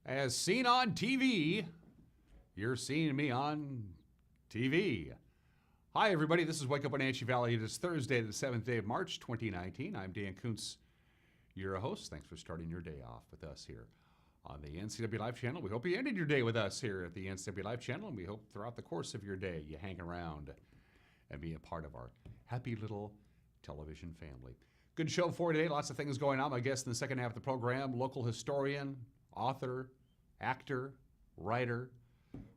As seen on TV, you're seeing me on TV. Hi, everybody. This is Wake Up Wenatchee Valley. It is Thursday, the 7th day of March, 2019. I'm Dan Kuntz, your host. Thanks for starting your day off with us here on the NCW Live channel. We hope you ended your day with us here at the NCW Live channel, and we hope throughout the course of your day you hang around and be a part of our happy little television family. Good show for today. Lots of things going on. My guest in the second half of the program, local historian, author, actor, writer,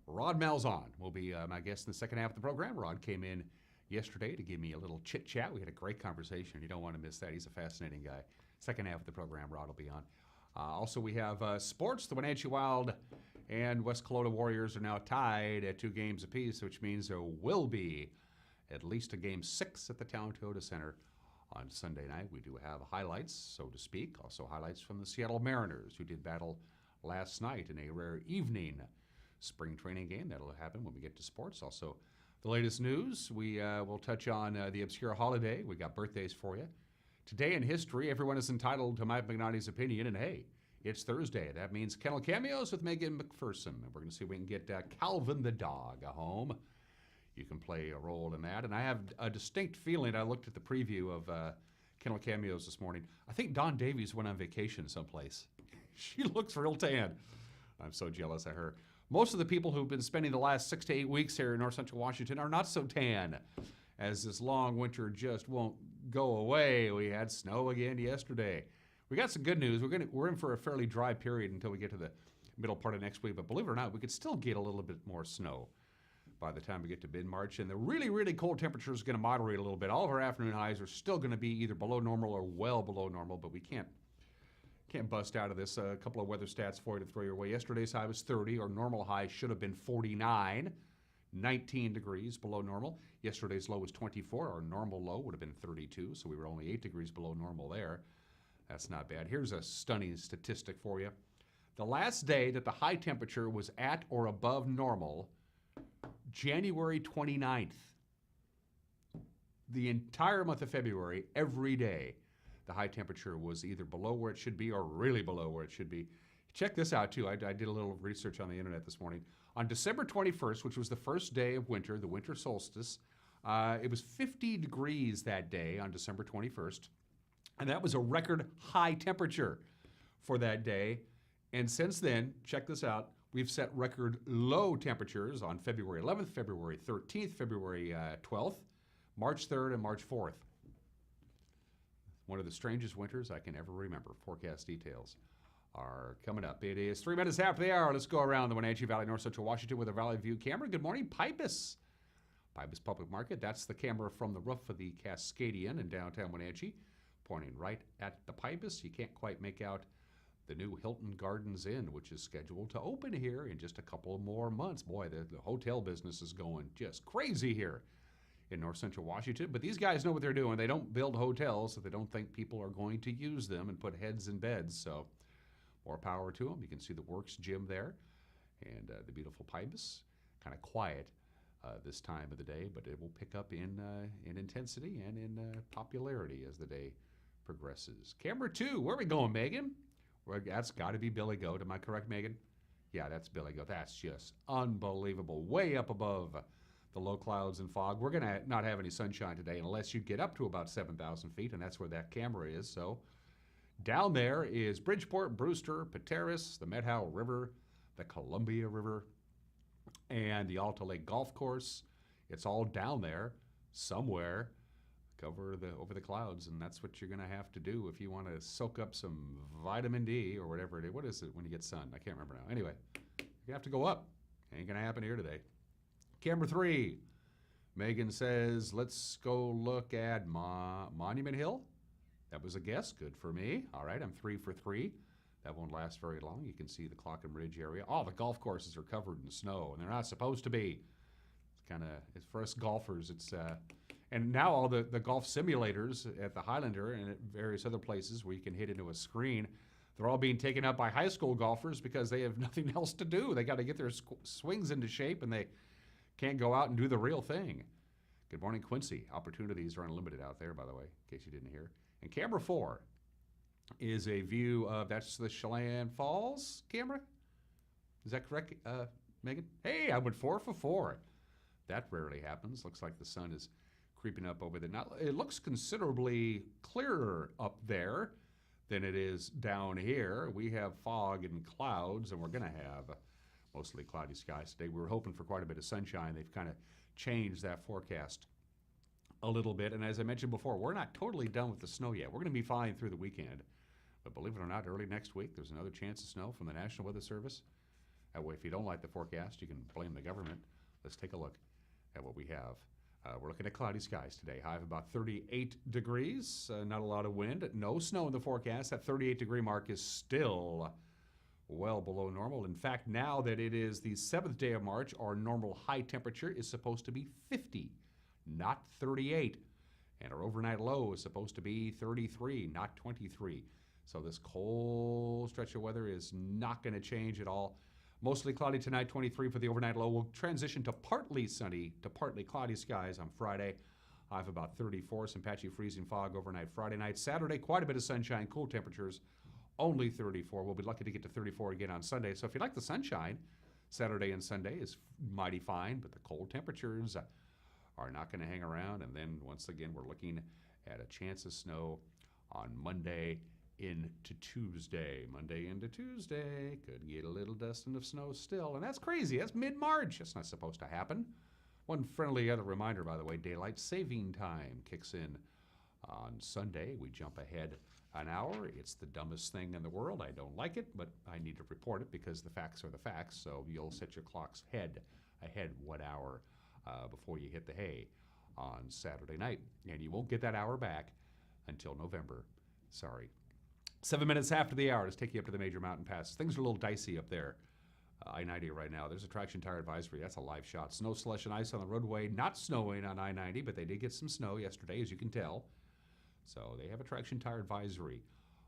Rod Molzahn will be my guest in the second half of the program. Rod came in yesterday to give me a little chit-chat. We had a great conversation. You don't want to miss that. He's a fascinating guy. Second half of the program, Rod will be on. Also, we have sports. The Wenatchee Wild and West Kelowna Warriors are now tied at 2 games apiece, which means there will be at least a Game 6 at the Town Toyota Center on Sunday night. We do have highlights, so to speak. Also highlights from the Seattle Mariners, who did battle last night in a rare evening spring training game. That'll happen when we get to sports. Also, the latest news. We will touch on the obscure holiday. We got birthdays for you. Today in history, everyone is entitled to Mike McNally's opinion, and hey, it's Thursday. That means Kennel Cameos with Megan McPherson. We're going to see if we can get Calvin the dog home. You can play a role in that. And I have a distinct feeling, I looked at the preview of Kennel Cameos this morning. I think Dawn Davies went on vacation someplace. She looks real tan. I'm so jealous of her. Most of the people who've been spending the last 6 to 8 weeks here in North Central Washington are not so tan, as this long winter just won't go away. We had snow again yesterday. We got some good news. We're in for a fairly dry period until we get to the middle part of next week. But believe it or not, we could still get a little bit more snow by the time we get to mid-March. And the really, really cold temperature is going to moderate a little bit. All of our afternoon highs are still going to be either below normal or well below normal, but we can't bust out of this. A couple of weather stats for you to throw your way. Yesterday's high was 30. Our normal high should have been 49, 19 degrees below normal. Yesterday's low was 24. Our normal low would have been 32, so we were only 8 degrees below normal there. That's not bad. Here's a stunning statistic for you. The last day that the high temperature was at or above normal, January 29th. The entire month of February, every day, the high temperature was either below where it should be or really below where it should be. Check this out, too. I did a little research on the internet this morning. On December 21st, which was the first day of winter, the winter solstice, it was 50 degrees that day on December 21st. And that was a record high temperature for that day. And since then, check this out, we've set record low temperatures on February 11th, February 13th, February 12th, March 3rd, and March 4th. One of the strangest winters I can ever remember. Forecast details are coming up. It is 3 minutes after the hour. Let's go around the Wenatchee Valley, North Central Washington with a Valley View camera. Good morning, Pybus. Pybus Public Market. That's the camera from the roof of the Cascadian in downtown Wenatchee, pointing right at the Pybus. You can't quite make out the new Hilton Gardens Inn, which is scheduled to open here in just a couple more months. Boy, the hotel business is going just crazy here in North Central Washington. But these guys know what they're doing. They don't build hotels if they don't think people are going to use them and put heads in beds. So more power to them. You can see the Works gym there and the beautiful Pybus. Kind of quiet this time of the day, but it will pick up in intensity and in popularity as the day progresses. Camera 2, where are we going, Megan? That's got to be Billy Goat. Am I correct, Megan? Yeah, that's Billy Goat. That's just unbelievable. Way up above the low clouds and fog. We're going to not have any sunshine today unless you get up to about 7,000 feet, and that's where that camera is. So down there is Bridgeport, Brewster, Pateros, the Methow River, the Columbia River, and the Alta Lake Golf Course. It's all down there somewhere over the clouds, and that's what you're going to have to do if you want to soak up some vitamin D or whatever it is. What is it when you get sun? I can't remember now. Anyway, you're going to have to go up. Ain't going to happen here today. Camera 3. Megan says, let's go look at Monument Hill. That was a guess. Good for me. All right, I'm 3 for 3. That won't last very long. You can see the Clock and Ridge area. All the golf courses are covered in snow, and they're not supposed to be. It's kind of, for us golfers, it's... And now all the golf simulators at the Highlander and at various other places where you can hit into a screen, they're all being taken up by high school golfers because they have nothing else to do. They got to get their swings into shape, and they can't go out and do the real thing. Good morning, Quincy. Opportunities are unlimited out there, by the way, in case you didn't hear. And camera 4 is a view of, that's the Chelan Falls camera? Is that correct, Megan? Hey, I went 4 for 4. That rarely happens. Looks like the sun is creeping up over there. Now, it looks considerably clearer up there than it is down here. We have fog and clouds, and we're going to have mostly cloudy skies today. We were hoping for quite a bit of sunshine. They've kind of changed that forecast a little bit. And as I mentioned before, we're not totally done with the snow yet. We're going to be fine through the weekend. But believe it or not, early next week, there's another chance of snow from the National Weather Service. That way, if you don't like the forecast, you can blame the government. Let's take a look at what we have. We're looking at cloudy skies today. High of about 38 degrees. Not a lot of wind. No snow in the forecast. That 38-degree mark is still well below normal. In fact, now that it is the 7th day of March, our normal high temperature is supposed to be 50, not 38. And our overnight low is supposed to be 33, not 23. So this cold stretch of weather is not going to change at all. Mostly cloudy tonight, 23 for the overnight low. We'll transition to partly sunny to partly cloudy skies on Friday. High of about 34, some patchy freezing fog overnight Friday night. Saturday, quite a bit of sunshine, cool temperatures, only 34. We'll be lucky to get to 34 again on Sunday. So if you like the sunshine, Saturday and Sunday is mighty fine, but the cold temperatures are not going to hang around. And then once again, we're looking at a chance of snow on Monday into Tuesday. Monday into Tuesday. Could get a little dusting of snow still. And that's crazy. That's mid-March. That's not supposed to happen. One friendly other reminder, by the way, daylight saving time kicks in on Sunday. We jump ahead an hour. It's the dumbest thing in the world. I don't like it, but I need to report it because the facts are the facts. So you'll set your clocks ahead 1 hour before you hit the hay on Saturday night. And you won't get that hour back until November. Sorry. 7 minutes after the hour, let's take you up to the major mountain passes. Things are a little dicey up there. I-90 right now. There's a traction tire advisory. That's a live shot. Snow, slush, and ice on the roadway. Not snowing on I-90, but they did get some snow yesterday, as you can tell. So they have a traction tire advisory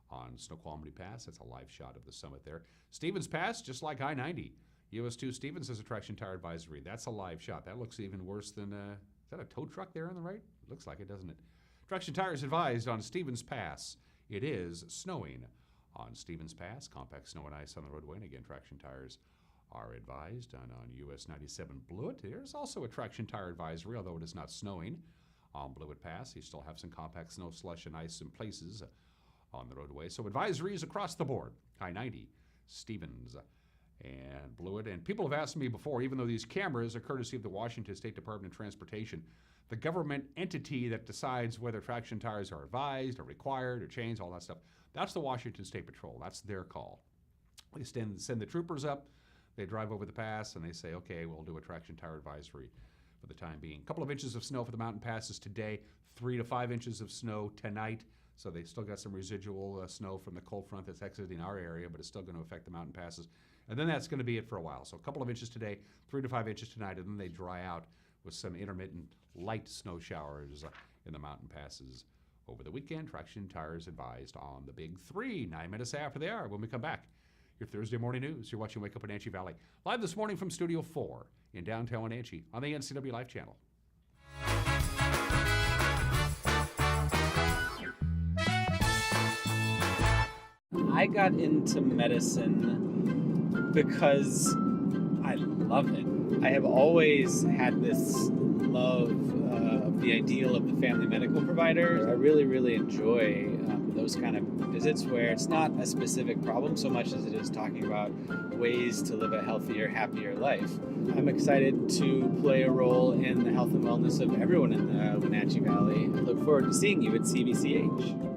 on Snoqualmie Pass. That's a live shot of the summit there. Stevens Pass, just like I-90. US 2 Stevens has a traction tire advisory. That's a live shot. That looks even worse than, is that a tow truck there on the right? Looks like it, doesn't it? Traction tires advised on Stevens Pass. It is snowing on Stevens Pass. Compact snow and ice on the roadway. And again, traction tires are advised. And on US 97 Blewett, there's also a traction tire advisory, although it is not snowing on Blewett Pass. You still have some compact snow, slush, and ice in places on the roadway. So advisories across the board. I-90, Stevens, and Blewett. And people have asked me before, even though these cameras are courtesy of the Washington State Department of Transportation, the government entity that decides whether traction tires are advised or required or changed, all that stuff, that's the Washington State Patrol. That's their call. They send the troopers up, they drive over the pass, and they say, okay, we'll do a traction tire advisory for the time being. A couple of inches of snow for the mountain passes today, 3 to 5 inches of snow tonight. So they still got some residual snow from the cold front that's exiting our area, but it's still going to affect the mountain passes. And then that's going to be it for a while. So a couple of inches today, 3 to 5 inches tonight, and then they dry out with some intermittent light snow showers in the mountain passes over the weekend. Traction tires advised on the big 3, 9 minutes after they are. When we come back, your Thursday morning news. You're watching Wake Up Wenatchee Valley. Live this morning from Studio 4 in downtown Wenatchee on the NCW Life Channel. I got into medicine because I love it. I have always had this love of the ideal of the family medical provider. I really, really enjoy those kind of visits where it's not a specific problem so much as it is talking about ways to live a healthier, happier life. I'm excited to play a role in the health and wellness of everyone in the Wenatchee Valley. I look forward to seeing you at CVCH.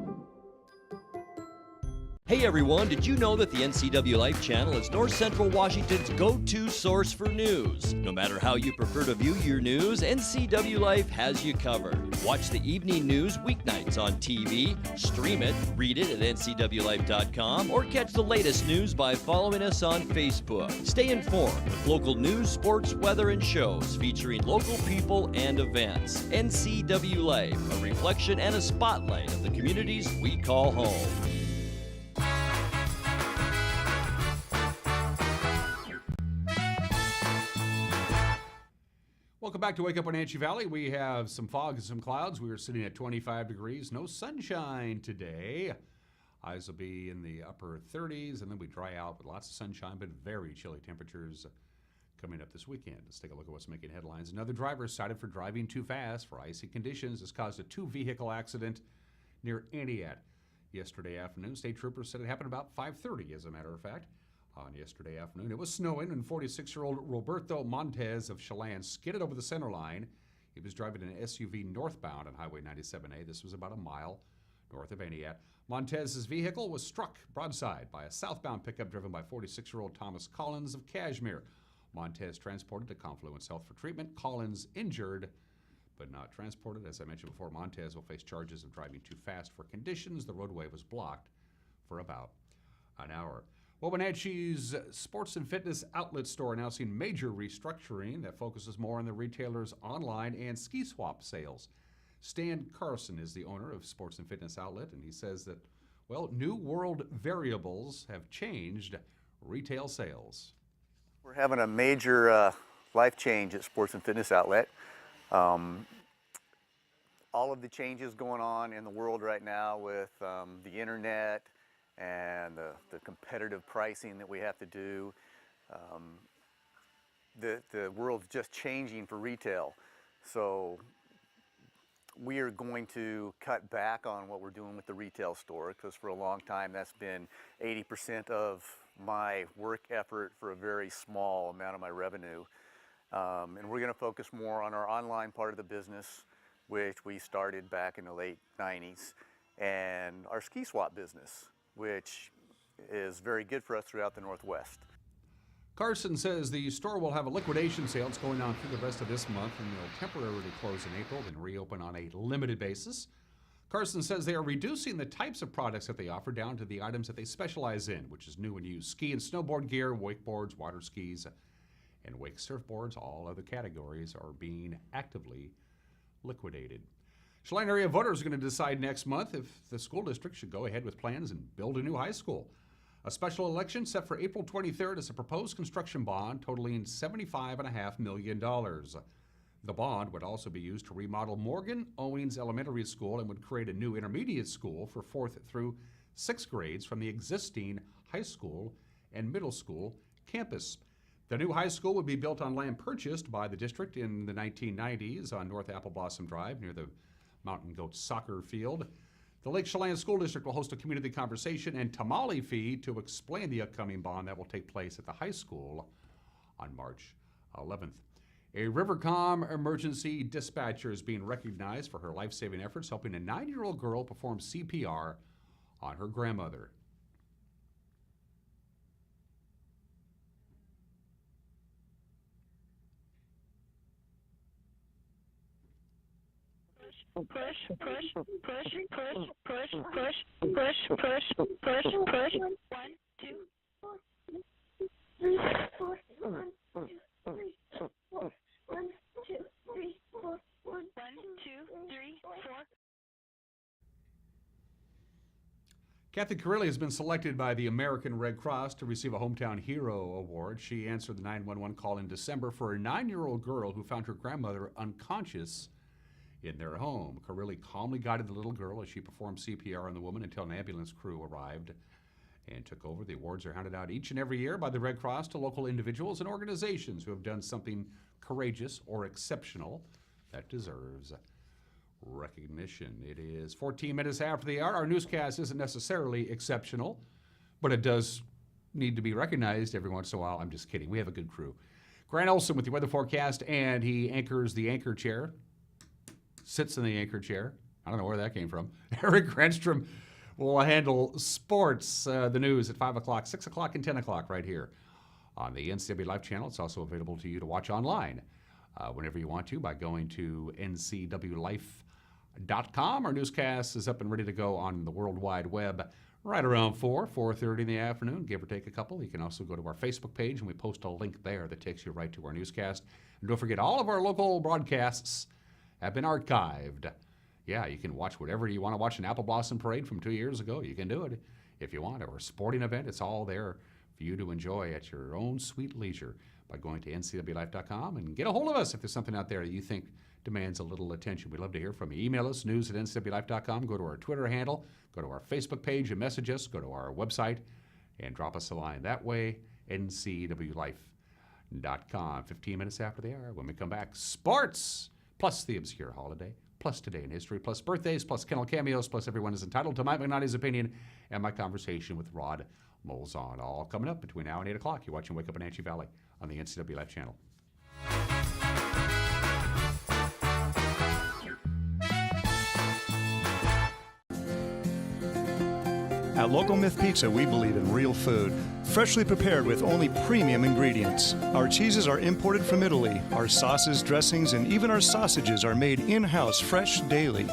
Hey everyone, did you know that the NCW Life Channel is North Central Washington's go-to source for news? No matter how you prefer to view your news, NCW Life has you covered. Watch the evening news weeknights on TV, stream it, read it at ncwlife.com, or catch the latest news by following us on Facebook. Stay informed with local news, sports, weather, and shows featuring local people and events. NCW Life, a reflection and a spotlight of the communities we call home. Welcome back to Wake Up Wenatchee Valley. We have some fog and some clouds. We are sitting at 25 degrees. No sunshine today. Highs will be in the upper 30s, and then we dry out with lots of sunshine, but very chilly temperatures coming up this weekend. Let's take a look at what's making headlines. Another driver cited for driving too fast for icy conditions has caused a two-vehicle accident near Antioch yesterday afternoon. State troopers said it happened about 5:30, as a matter of fact. On yesterday afternoon, it was snowing, and 46-year-old Roberto Montez of Chelan skidded over the center line. He was driving an SUV northbound on Highway 97A. This was about a mile north of Antioch. Montez's vehicle was struck broadside by a southbound pickup driven by 46-year-old Thomas Collins of Cashmere. Montez transported to Confluence Health for treatment. Collins injured, but not transported. As I mentioned before, Montez will face charges of driving too fast for conditions. The roadway was blocked for about an hour. Well, Wenatchee's sports and fitness outlet store announcing major restructuring that focuses more on the retailer's online and ski swap sales. Stan Carson is the owner of Sports and Fitness Outlet, and he says that, well, new world variables have changed retail sales. We're having a major life change at Sports and Fitness Outlet. All of the changes going on in the world right now with the internet and the competitive pricing that we have to do. The world's just changing for retail. So we are going to cut back on what we're doing with the retail store, because for a long time that's been 80% of my work effort for a very small amount of my revenue. And we're going to focus more on our online part of the business, which we started back in the late 90s, and our ski swap business, which is very good for us throughout the Northwest. Carson says the store will have a liquidation sale that's going on through the rest of this month, and they'll temporarily close in April, then reopen on a limited basis. Carson says they are reducing the types of products that they offer down to the items that they specialize in, which is new and used ski and snowboard gear, wakeboards, water skis, and wake surfboards. All other categories are being actively liquidated. Chelan area voters are going to decide next month if the school district should go ahead with plans and build a new high school. A special election set for April 23rd is a proposed construction bond totaling $75.5 million. The bond would also be used to remodel Morgan Owings Elementary School and would create a new intermediate school for 4th through 6th grades from the existing high school and middle school campus. The new high school would be built on land purchased by the district in the 1990s on North Apple Blossom Drive near the Mountain Goat soccer field. The Lake Chelan School District will host a community conversation and tamale feed to explain the upcoming bond that will take place at the high school on March 11th. A Rivercom emergency dispatcher is being recognized for her life-saving efforts helping a 9-year-old girl perform CPR on her grandmother. Push, push, push, push, push, push, push, push, push, push, push. 1, 2, 3, 4. 1, 2, 3, 4. 1, 2, 3, 4. 1, 2, 3, 4. Kathy Carilli has been selected by the American Red Cross to receive a Hometown Hero Award. She answered the 911 call in December for a 9-year-old girl who found her grandmother unconscious in their home. Carilli calmly guided the little girl as she performed CPR on the woman until an ambulance crew arrived and took over. The awards are handed out each and every year by the Red Cross to local individuals and organizations who have done something courageous or exceptional that deserves recognition. It is 14 minutes after the hour. Our newscast isn't necessarily exceptional, but it does need to be recognized every once in a while. I'm just kidding. We have a good crew. Grant Olson with the weather forecast, and he anchors the anchor chair. Sits in the anchor chair. I don't know where that came from. Eric Granstrom will handle sports, the news at 5 o'clock, 6 o'clock, and 10 o'clock right here on the NCW Life channel. It's also available to you to watch online whenever you want to by going to ncwlife.com. Our newscast is up and ready to go on the World Wide Web right around 4:30 in the afternoon, give or take a couple. You can also go to our Facebook page, and we post a link there that takes you right to our newscast. And don't forget, all of our local broadcasts have been archived. Yeah, you can watch whatever you want to watch. An Apple Blossom Parade from 2 years ago. You can do it if you want. Or a sporting event. It's all there for you to enjoy at your own sweet leisure by going to ncwlife.com and get a hold of us if there's something out there that you think demands a little attention. We'd love to hear from you. Email us, news@ncwlife.com. Go to our Twitter handle. Go to our Facebook page and message us. Go to our website and drop us a line that way, ncwlife.com. 15 minutes after the hour, when we come back, sports, plus the obscure holiday, plus today in history, plus birthdays, plus kennel cameos, plus everyone is entitled to Mike McNally's opinion and my conversation with Rod Molzahn. All coming up between now and 8 o'clock. You're watching Wake Up Wenatchee Valley on the NCW Life channel. At Local Myth Pizza, we believe in real food, freshly prepared with only premium ingredients. Our cheeses are imported from Italy. Our sauces, dressings, and even our sausages are made in-house fresh daily.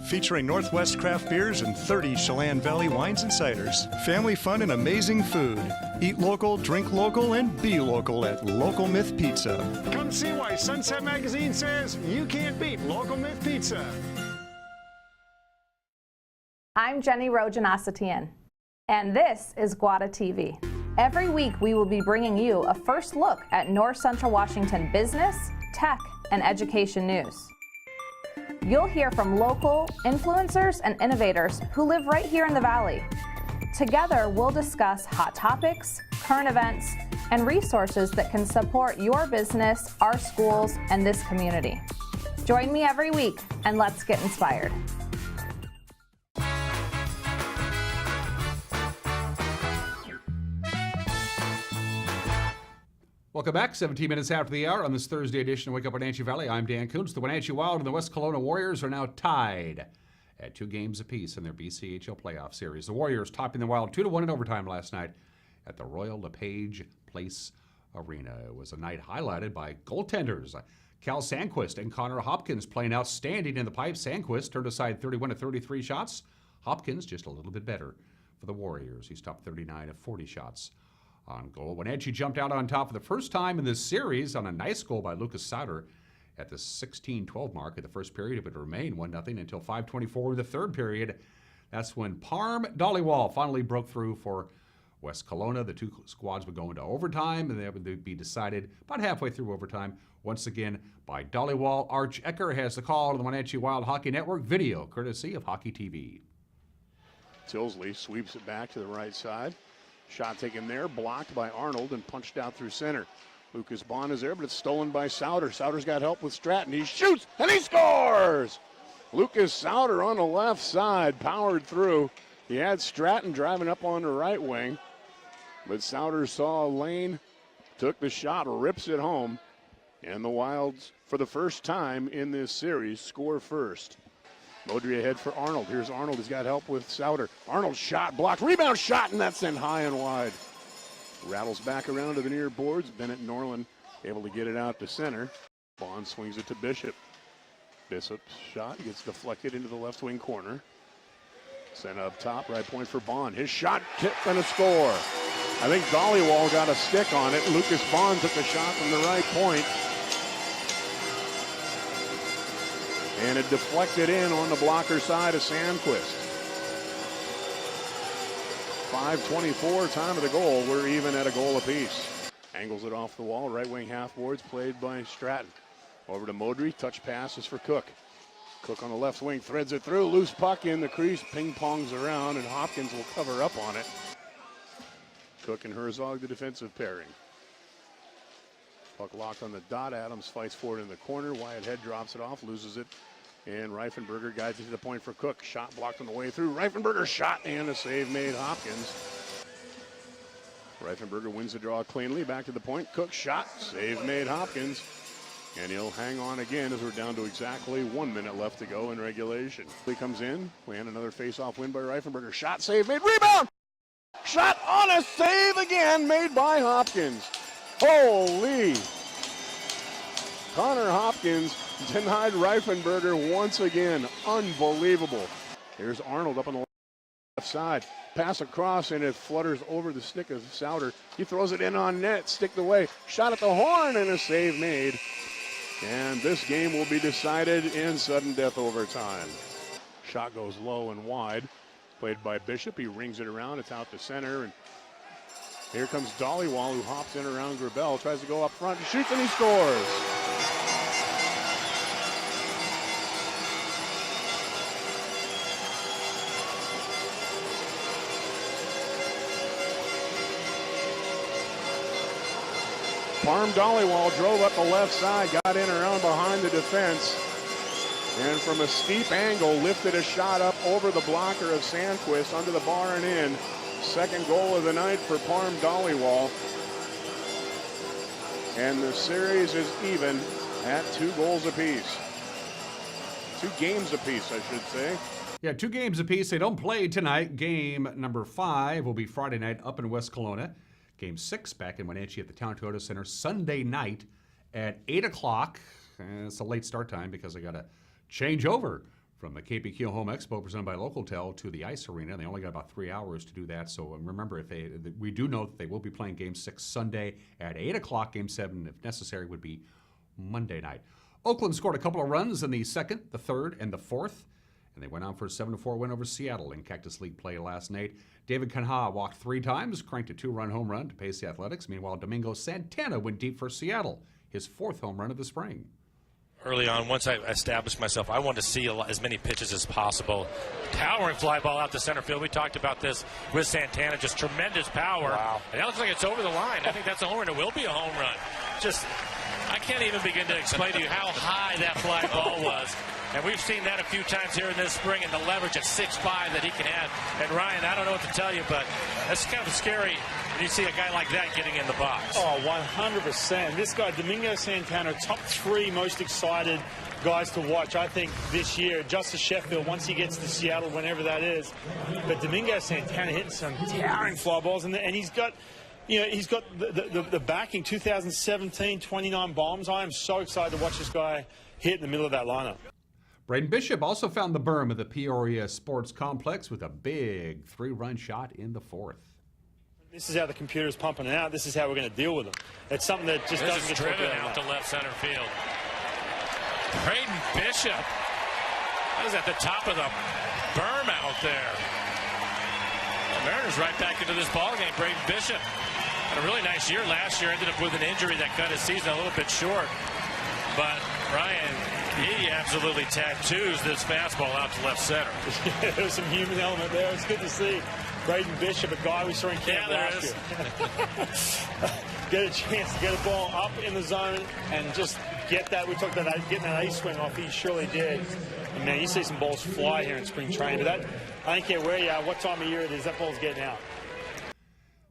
Featuring Northwest craft beers and 30 Chelan Valley wines and ciders. Family fun and amazing food. Eat local, drink local, and be local at Local Myth Pizza. Come see why Sunset Magazine says you can't beat Local Myth Pizza. I'm Jenny Rojanasatian, and this is Guada TV. Every week we will be bringing you a first look at North Central Washington business, tech, and education news. You'll hear from local influencers and innovators who live right here in the Valley. Together, we'll discuss hot topics, current events, and resources that can support your business, our schools, and this community. Join me every week, and let's get inspired. Welcome back. 17 minutes after the hour on this Thursday edition of Wake Up Wenatchee Valley. I'm Dan Kuntz. The Wenatchee Wild and the West Kelowna Warriors are now tied at 2 games apiece in their BCHL playoff series. The Warriors topping the Wild 2-1 in overtime last night at the Royal LePage Place Arena. It was a night highlighted by goaltenders Cal Sandquist and Connor Hopkins playing outstanding in the pipe. Sandquist turned aside 31 of 33 shots. Hopkins just a little bit better for the Warriors. He stopped 39 of 40 shots on goal. Wenatchee jumped out on top for the first time in this series on a nice goal by Lucas Sauter at the 16-12 mark of the first period. It would remain 1-0 until 5:24 in the third period. That's when Parm Dollywall finally broke through for West Kelowna. The two squads would go into overtime, and they would be decided about halfway through overtime once again by Dollywall. Arch Ecker has the call to the Wenatchee Wild Hockey Network video, courtesy of Hockey TV. Tilsley sweeps it back to the right side. Shot taken there, blocked by Arnold and punched out through center. Lucas Bond is there, but it's stolen by Sauter. Sauter's got help with Stratton. He shoots, and he scores! Lucas Sauter on the left side, powered through. He had Stratton driving up on the right wing, but Sauter saw a lane, took the shot, rips it home, and the Wilds, for the first time in this series, score first. Modry ahead for Arnold. Here's Arnold. He's got help with Sauter. Arnold shot, blocked, rebound shot, and that's sent high and wide. Rattles back around to the near boards. Bennett Norland able to get it out to center. Bond swings it to Bishop. Bishop's shot gets deflected into the left wing corner. Sent up top, right point for Bond. His shot, tip, and a score. I think Dollywall got a stick on it. Lucas Bond took the shot from the right point. And it deflected in on the blocker side of Sandquist. 5:24 time of the goal. We're even at a goal apiece. Angles it off the wall. Right wing half boards played by Stratton. Over to Modry. Touch passes for Cook. Cook on the left wing threads it through. Loose puck in the crease. Ping pongs around, and Hopkins will cover up on it. Cook and Herzog, the defensive pairing. Puck locked on the dot. Adams fights for it in the corner. Wyatt Head drops it off, loses it. And Reifenberger guides it to the point for Cook. Shot blocked on the way through. Reifenberger shot and a save made Hopkins. Reifenberger wins the draw cleanly. Back to the point. Cook shot. Save made Hopkins. And he'll hang on again as we're down to exactly 1 minute left to go in regulation. He comes in. And another face-off win by Reifenberger. Shot, save made. Rebound! Shot on a save again made by Hopkins. Holy! Connor Hopkins denied Reifenberger once again. Unbelievable. Here's Arnold up on the left side. Pass across, and it flutters over the stick of Sauter. He throws it in on net, sticked away. Shot at the horn, and a save made. And this game will be decided in sudden death overtime. Shot goes low and wide. Played by Bishop. He rings it around. It's out to center. And here comes Dollywall, who hops in around Grabel. Tries to go up front. He shoots, and he scores. Parm Dollywall drove up the left side, got in around behind the defense, and from a steep angle lifted a shot up over the blocker of Sandquist under the bar and in. Second goal of the night for Parm Dollywall. And the series is even at 2 goals apiece. 2 games apiece, I should say. Yeah, 2 games apiece. They don't play tonight. Game number 5 will be Friday night up in West Kelowna. Game 6 back in Wenatchee at the Town Toyota Center Sunday night at 8 o'clock. It's a late start time because I got to change over from the KPQ Home Expo presented by Localtel to the Ice Arena. They only got about 3 hours to do that. So remember, we do know that they will be playing Game 6 Sunday at 8 o'clock. Game 7, if necessary, would be Monday night. Oakland scored a couple of runs in the second, the third, and the fourth. And they went on for a 7-4 win over Seattle in Cactus League play last night. David Kanha walked 3 times, cranked a 2-run home run to pace the Athletics. Meanwhile, Domingo Santana went deep for Seattle, his 4th home run of the spring. Early on, once I established myself, I wanted to see as many pitches as possible. Towering fly ball out to center field. We talked about this with Santana, just tremendous power. Wow. And that looks like it's over the line. I think that's a home run. It will be a home run. I can't even begin to explain to you how high that fly ball was. And we've seen that a few times here in this spring, and the leverage at 6'5" that he can have. And Ryan, I don't know what to tell you, but that's kind of scary when you see a guy like that getting in the box. Oh, 100%. This guy, Domingo Santana, top 3 most excited guys to watch, I think, this year. Justice Sheffield, once he gets to Seattle, whenever that is. But Domingo Santana hitting some towering fly balls, and he's got... he's got the backing, 2017, 29 bombs. I am so excited to watch this guy hit in the middle of that lineup. Braden Bishop also found the berm of the Peoria Sports Complex with a big 3-run shot in the 4th. This is how the computer's pumping it out. This is how we're going to deal with them. It's something that just doesn't get driven talked about out to left center field. Braden Bishop. That was at the top of the berm out there. The Mariners right back into this ballgame. Braden Bishop had a really nice year last year. Ended up with an injury that cut his season a little bit short. But Ryan, he absolutely tattoos this fastball out to left center. Yeah, there's some human element there. It's good to see Braden Bishop, a guy we saw in camp last year. Get a chance to get a ball up in the zone and just get that. We talked about getting that ace swing off. He surely did. And man, you see some balls fly here in spring training. But I don't care where you are, what time of year it is, that ball's getting out.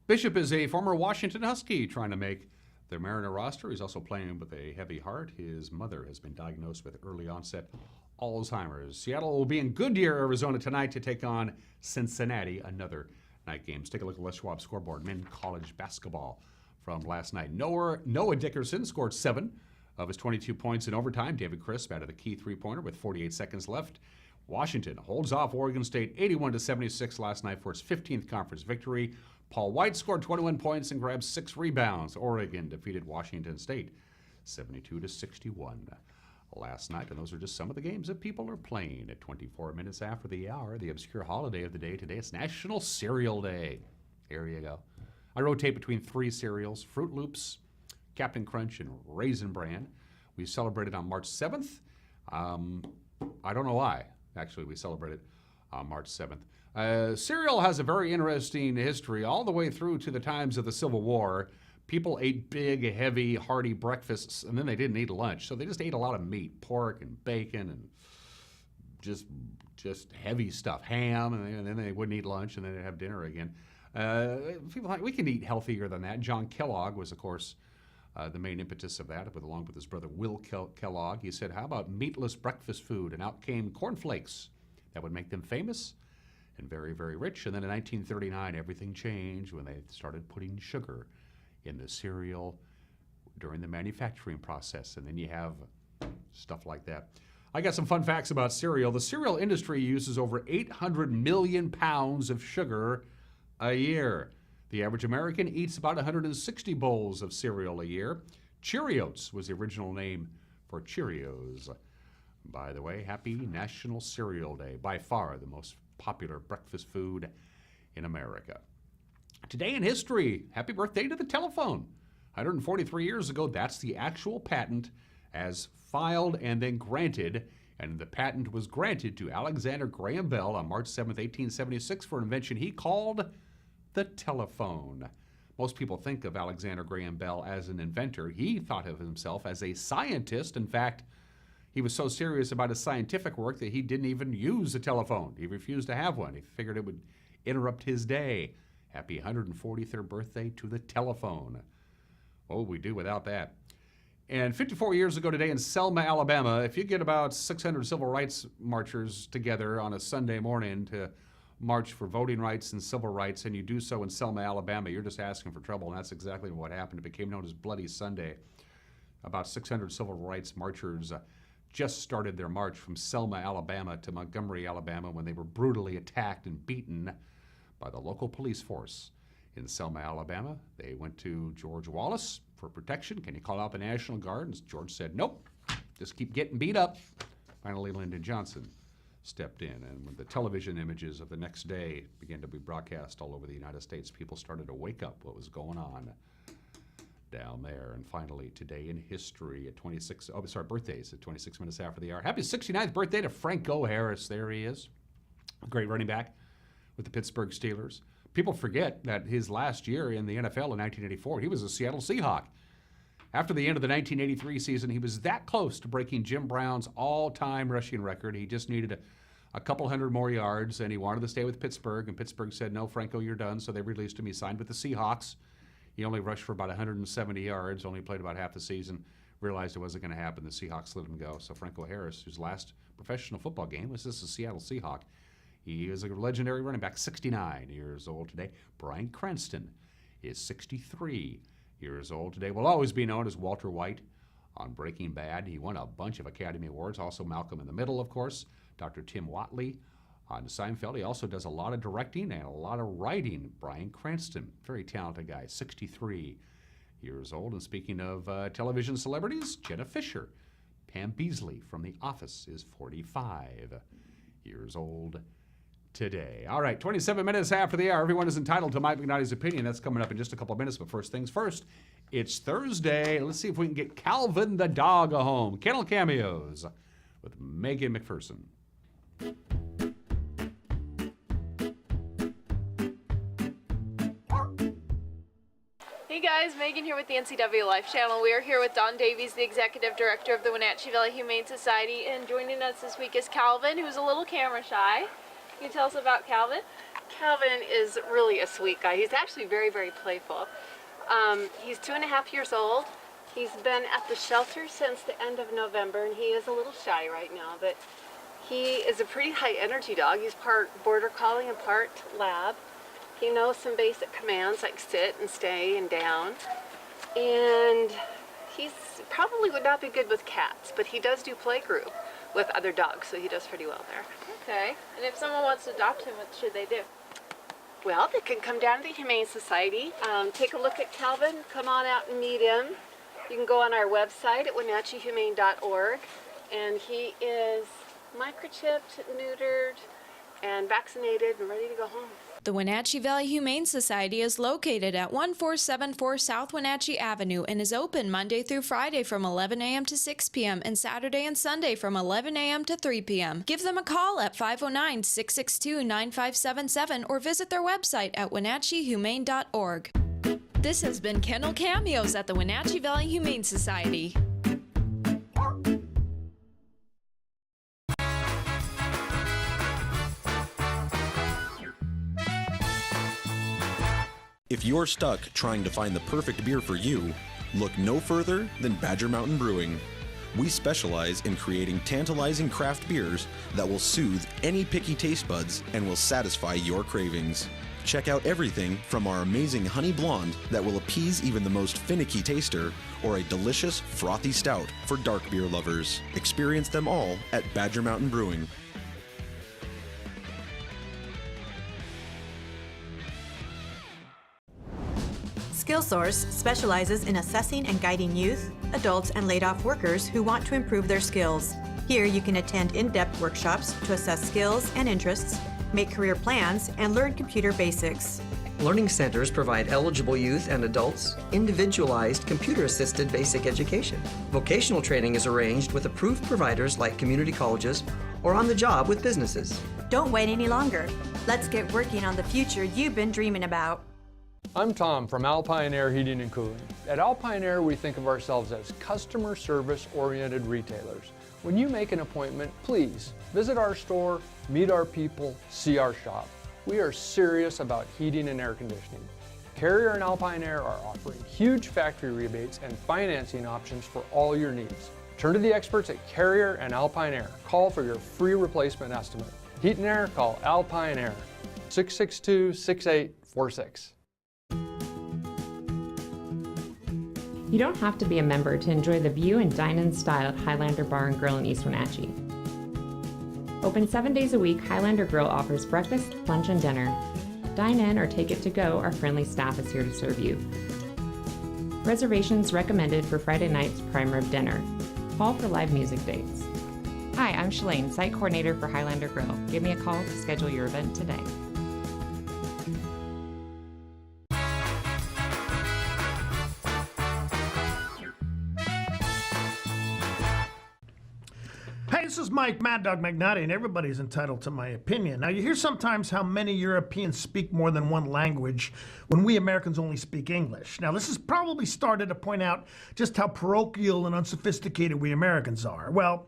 Bishop is a former Washington Husky trying to make the Mariner roster. He's also playing with a heavy heart. His mother has been diagnosed with early onset Alzheimer's. Seattle will be in Goodyear, Arizona tonight to take on Cincinnati, another night game. Let's take a look at Les Schwab scoreboard. Men college basketball from last night. Noah Dickerson scored 7 of his 22 points in overtime. David Crisp added the key 3-pointer with 48 seconds left. Washington holds off Oregon State 81-76 last night for its 15th conference victory. Paul White scored 21 points and grabbed 6 rebounds. Oregon defeated Washington State 72-61 last night. And those are just some of the games that people are playing at 24 minutes after the hour. The obscure holiday of the day today, it's National Cereal Day. There you go. I rotate between 3 cereals, Fruit Loops, Captain Crunch, and Raisin Bran. We celebrated on March 7th. I don't know why. Actually, we celebrated on March 7th. Cereal has a very interesting history all the way through to the times of the Civil War. People ate big, heavy, hearty breakfasts, and then they didn't eat lunch. So they just ate a lot of meat, pork and bacon and just heavy stuff, ham, and then they wouldn't eat lunch, and then they'd have dinner again. People like, we can eat healthier than that. John Kellogg was, of course, the main impetus of that, along with his brother Will Kellogg. He said, how about meatless breakfast food? And out came cornflakes. That would make them famous and very, very rich. And then in 1939, everything changed when they started putting sugar in the cereal during the manufacturing process. And then you have stuff like that. I got some fun facts about cereal. The cereal industry uses over 800 million pounds of sugar a year. The average American eats about 160 bowls of cereal a year. Cheerios was the original name for Cheerios. By the way, happy National Cereal Day. By far the most popular breakfast food in America. Today in history, happy birthday to the telephone. 143 years ago, that's the actual patent as filed and then granted. And the patent was granted to Alexander Graham Bell on March 7th, 1876 for an invention he called the telephone. Most people think of Alexander Graham Bell as an inventor. He thought of himself as a scientist. In fact, he was so serious about his scientific work that he didn't even use a telephone. He refused to have one. He figured it would interrupt his day. Happy 143rd birthday to the telephone. Oh, we do without that. And 54 years ago today in Selma, Alabama, if you get about 600 civil rights marchers together on a Sunday morning to march for voting rights and civil rights, and you do so in Selma, Alabama, you're just asking for trouble, and that's exactly what happened. It became known as Bloody Sunday. About 600 civil rights marchers just started their march from Selma, Alabama to Montgomery, Alabama, when they were brutally attacked and beaten by the local police force. In Selma, Alabama, they went to George Wallace for protection. Can you call out the National Guard? And George said, nope, just keep getting beat up. Finally, Lyndon Johnson stepped in, and when the television images of the next day began to be broadcast all over the United States, people started to wake up what was going on down there. And finally, today in history at birthdays at 26 minutes after the hour. Happy 69th birthday to Franco Harris. There he is. A great running back with the Pittsburgh Steelers. People forget that his last year in the NFL in 1984, he was a Seattle Seahawk. After the end of the 1983 season, he was that close to breaking Jim Brown's all-time rushing record. He just needed a couple hundred more yards, and he wanted to stay with Pittsburgh, and Pittsburgh said, no, Franco, you're done, so they released him. He signed with the Seahawks. He only rushed for about 170 yards, only played about half the season, realized it wasn't going to happen. The Seahawks let him go. So Franco Harris, whose last professional football game was this, a Seattle Seahawk. He is a legendary running back, 69 years old today. Bryan Cranston is 63 years old today. Will always be known as Walter White on Breaking Bad. He won a bunch of Academy Awards. Also Malcolm in the Middle, of course. Dr. Tim Whatley on Seinfeld. He also does a lot of directing and a lot of writing. Bryan Cranston, very talented guy, 63 years old. And speaking of television celebrities, Jenna Fisher. Pam Beasley from The Office is 45 years old today. All right, 27 minutes after the hour. Everyone is entitled to Mike McNally's opinion. That's coming up in just a couple of minutes. But first things first, it's Thursday. Let's see if we can get Calvin the dog home. Kennel Cameos with Megan McPherson. Hey guys, Megan here with the NCW Life Channel. We are here with Don Davies, the Executive Director of the Wenatchee Valley Humane Society, and joining us this week is Calvin, who's a little camera shy. Can you tell us about Calvin? Calvin is really a sweet guy. He's actually very, very playful. He's 2.5 years old. He's been at the shelter since the end of November, and he is a little shy right now, but he is a pretty high energy dog. He's part border collie and part lab. He knows some basic commands like sit and stay and down. And he's probably would not be good with cats, but he does do play group with other dogs, so he does pretty well there. Okay, and if someone wants to adopt him, what should they do? Well, they can come down to the Humane Society, take a look at Calvin, come on out and meet him. You can go on our website at wenatcheehumane.org, and he is microchipped, neutered, and vaccinated and ready to go home. The Wenatchee Valley Humane Society is located at 1474 South Wenatchee Avenue and is open Monday through Friday from 11 a.m. to 6 p.m. and Saturday and Sunday from 11 a.m. to 3 p.m. Give them a call at 509-662-9577 or visit their website at wenatcheehumane.org. This has been Kennel Cameos at the Wenatchee Valley Humane Society. If you're stuck trying to find the perfect beer for you, look no further than Badger Mountain Brewing. We specialize in creating tantalizing craft beers that will soothe any picky taste buds and will satisfy your cravings. Check out everything from our amazing Honey Blonde that will appease even the most finicky taster, or a delicious frothy stout for dark beer lovers. Experience them all at Badger Mountain Brewing. SkillSource specializes in assessing and guiding youth, adults, and laid-off workers who want to improve their skills. Here you can attend in-depth workshops to assess skills and interests, make career plans, and learn computer basics. Learning centers provide eligible youth and adults individualized computer-assisted basic education. Vocational training is arranged with approved providers like community colleges or on the job with businesses. Don't wait any longer. Let's get working on the future you've been dreaming about. I'm Tom from Alpine Air Heating and Cooling. At Alpine Air, we think of ourselves as customer service-oriented retailers. When you make an appointment, please visit our store, meet our people, see our shop. We are serious about heating and air conditioning. Carrier and Alpine Air are offering huge factory rebates and financing options for all your needs. Turn to the experts at Carrier and Alpine Air. Call for your free replacement estimate. Heat and air, call Alpine Air, 662-6846. You don't have to be a member to enjoy the view and dine-in style at Highlander Bar and Grill in East Wenatchee. Open 7 days a week, Highlander Grill offers breakfast, lunch, and dinner. Dine in or take it to go, our friendly staff is here to serve you. Reservations recommended for Friday night's prime rib dinner. Call for live music dates. Hi, I'm Shalane, site coordinator for Highlander Grill. Give me a call to schedule your event today. Hey, this is Mike Mad Dog Magnotti, and everybody's entitled to my opinion. Now, you hear sometimes how many Europeans speak more than one language when we Americans only speak English. Now, this has probably started to point out just how parochial and unsophisticated we Americans are. Well,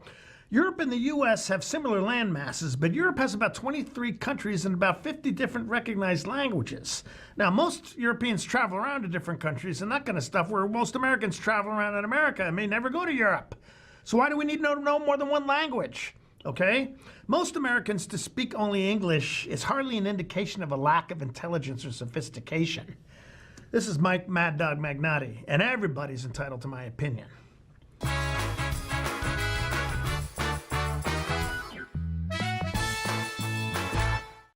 Europe and the U.S. have similar land masses, but Europe has about 23 countries and about 50 different recognized languages. Now, most Europeans travel around to different countries and that kind of stuff, where most Americans travel around in America and may never go to Europe. So why do we need to know more than one language? Okay? Most Americans to speak only English is hardly an indication of a lack of intelligence or sophistication. This is Mike Mad Dog Magnotti, and everybody's entitled to my opinion.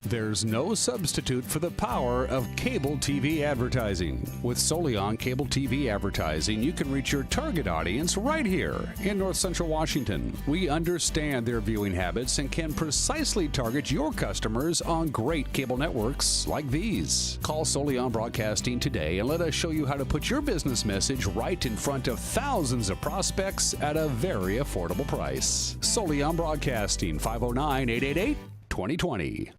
There's no substitute for the power of cable TV advertising. With Solion Cable TV advertising, you can reach your target audience right here in North Central Washington. We understand their viewing habits and can precisely target your customers on great cable networks like these. Call Solion Broadcasting today and let us show you how to put your business message right in front of thousands of prospects at a very affordable price. Solion Broadcasting, 509-888-2020.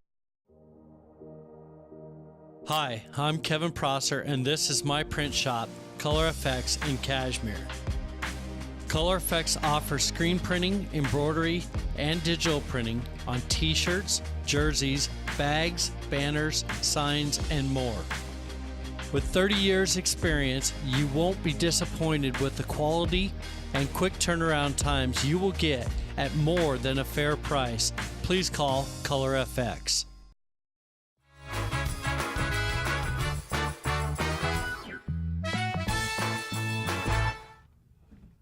Hi, I'm Kevin Prosser, and this is my print shop, Color Effects in Cashmere. Color Effects offers screen printing, embroidery, and digital printing on t-shirts, jerseys, bags, banners, signs, and more. With 30 years experience, you won't be disappointed with the quality and quick turnaround times you will get at more than a fair price. Please call Color FX.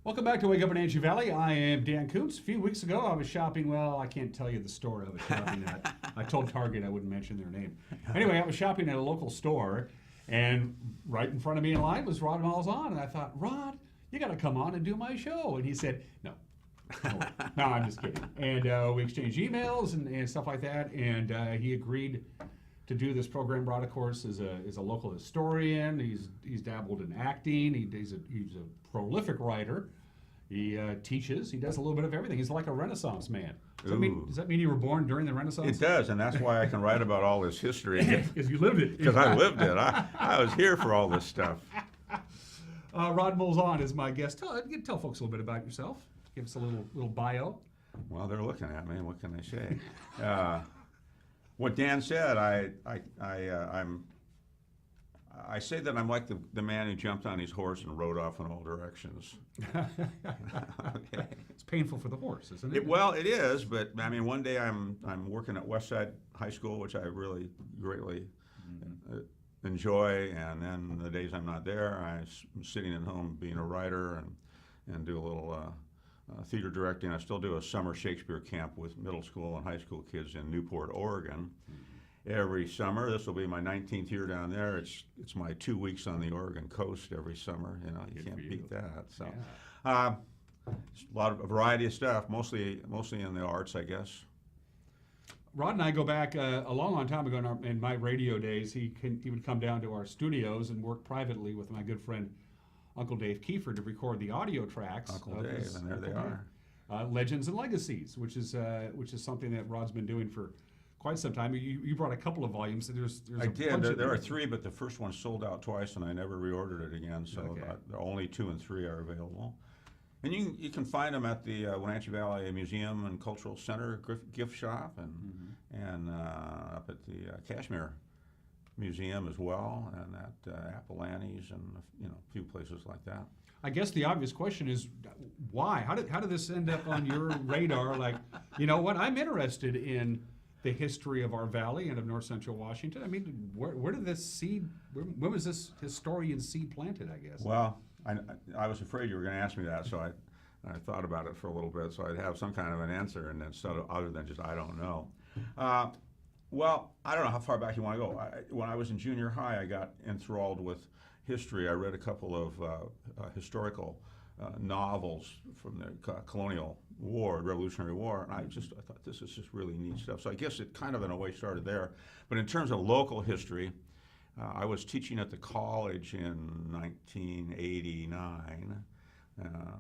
Welcome back to Wake Up in Wenatchee Valley. I am Dan Kuntz. A few weeks ago, I was shopping. Well, I can't tell you the store I was shopping at. I told Target I wouldn't mention their name. Anyway, I was shopping at a local store, and right in front of me in line was Rod Molzahn. And I thought, Rod, you got to come on and do my show. And he said, no. No, I'm just kidding. And we exchanged emails and stuff like that. And he agreed to do this program. Rod, of course, is a local historian. He's dabbled in acting. He's a prolific writer. He teaches. He does a little bit of everything. He's like a Renaissance man. Does that mean you were born during the Renaissance? It does, and that's why I can write about all this history. Because you lived it. Because I lived it. I was here for all this stuff. Rod Molzahn is my guest. Tell folks a little bit about yourself. Give us a little bio. Well, they're looking at me. What can I say? What Dan said, I say that I'm like the man who jumped on his horse and rode off in all directions. Okay. It's painful for the horse, isn't it? Well, it is, but I mean, one day I'm working at Westside High School, which I really greatly enjoy, and then the days I'm not there, I'm sitting at home being a writer and do a little theater directing. I still do a summer Shakespeare camp with middle school and high school kids in Newport, Oregon. Every summer. This will be my 19th year down there. It's my 2 weeks on the Oregon coast every summer. You know, you can't beat that. So, a variety of stuff, mostly in the arts, I guess. Rod and I go back a long time ago in my radio days. He would come down to our studios and work privately with my good friend Uncle Dave Kiefer to record the audio tracks. Uncle Dave, and there they are. Legends and Legacies, which is something that Rod's been doing for quite some time. You brought a couple of volumes. There's I a did. bunch There, of there are them. 3, but the first one sold out twice, and I never reordered it again. So Okay. only 2 and 3 are available. And you can find them at the Wenatchee Valley Museum and Cultural Center gift shop, and up at the Kashmir Museum as well, and at Apolani's, and a few places like that. I guess the obvious question is why? How did this end up on your radar? Like, you know what? I'm interested in the history of our valley and of North Central Washington. I mean, where did this seed? When was this historian seed planted? I guess. Well, I was afraid you were going to ask me that, so I thought about it for a little bit, so I'd have some kind of an answer, and then other than just I don't know. Well, I don't know how far back you want to go. When I was in junior high, I got enthralled with history. I read a couple of historical novels from the colonial war, Revolutionary War, and I thought this is just really neat stuff. So I guess it kind of in a way started there. But in terms of local history, I was teaching at the college in 1989,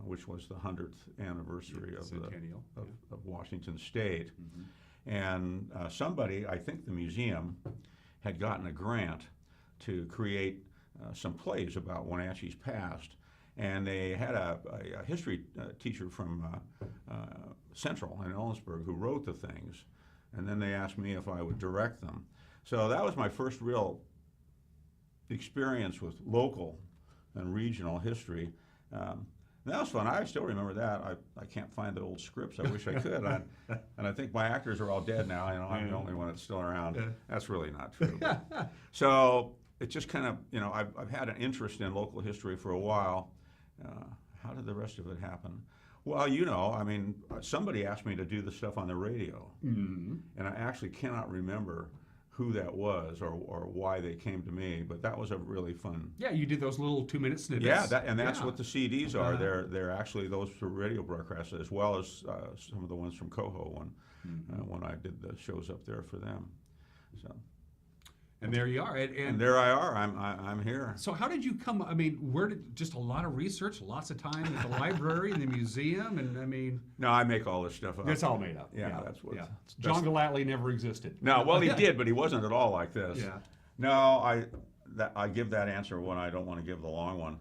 which was the 100th anniversary of Washington State. And somebody, I think the museum, had gotten a grant to create some plays about Wenatchee's past, and they had a history teacher from Central in Ellensburg who wrote the things, and then they asked me if I would direct them. So that was my first real experience with local and regional history. That was fun. I still remember that. I can't find the old scripts. I wish I could. And I think my actors are all dead now. I'm the only one that's still around. That's really not true. So it just kind of, I've had an interest in local history for a while. How did the rest of it happen? Well, somebody asked me to do the stuff on the radio. And I actually cannot remember who that was or why they came to me, but that was a really fun. Yeah, you did those little 2-minute snippets. Yeah, that's what the CDs are. They're actually those for radio broadcasts, as well as some of the ones from Coho when I did the shows up there for them. So. And there you are. And there I are. I'm here. So how did you come? I mean, just a lot of research, lots of time at the library and the museum, and No, I make all this stuff up. It's all made up. Yeah, that's what. Yeah. John Gallatley never existed. No, well, he did, but he wasn't at all like this. Yeah. No, I give that answer when I don't want to give the long one.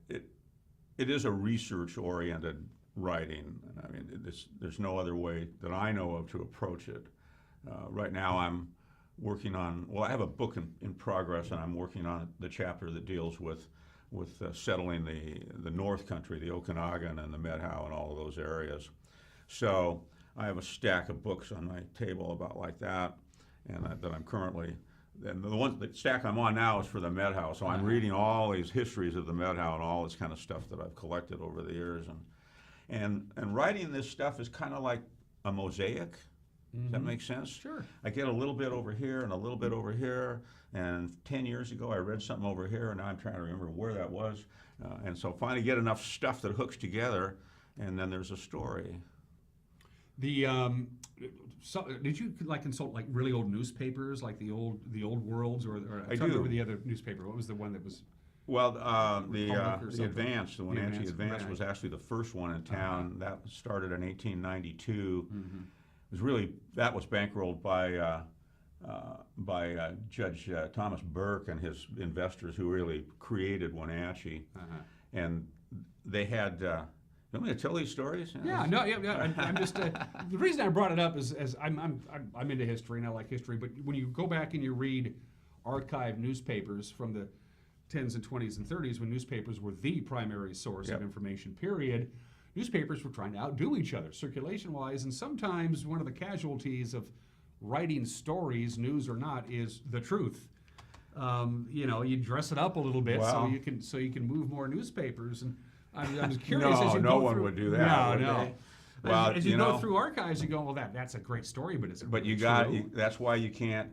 It is a research-oriented writing. I mean, there's no other way that I know of to approach it. Right now, I'm working on, I have a book in progress, and I'm working on the chapter that deals with settling the North Country, the Okanagan and the Medhow and all of those areas. So I have a stack of books on my table about like that, and that I'm currently, and the stack I'm on now is for the Medhow. So I'm reading all these histories of the Medhow and all this kind of stuff that I've collected over the years, and writing this stuff is kind of like a mosaic. Does that make sense? Sure. I get a little bit over here and a little bit over here, and 10 years ago I read something over here, and now I'm trying to remember where that was. And so finally get enough stuff that hooks together, and then there's a story. Did you consult really old newspapers, like the old Worlds, or I can't remember do. the other newspaper? What was the one that was? Well, the Advance, the Wenatchee Advance was actually the first one in town. That started in 1892. That was bankrolled by Judge Thomas Burke and his investors, who really created Wenatchee. And they had. You want me to tell these stories? Yeah, I'm just the reason I brought it up is I'm into history and I like history. But when you go back and you read archived newspapers from the 10s and 20s and 30s, when newspapers were the primary source of information, period, newspapers were trying to outdo each other circulation-wise, and sometimes one of the casualties of writing stories, news or not, is the truth. You dress it up a little bit so you can move more newspapers. And I'm just curious. No one would do that. No. Well, as you go through archives, you go, well, that's a great story, but is it? But that's why you can't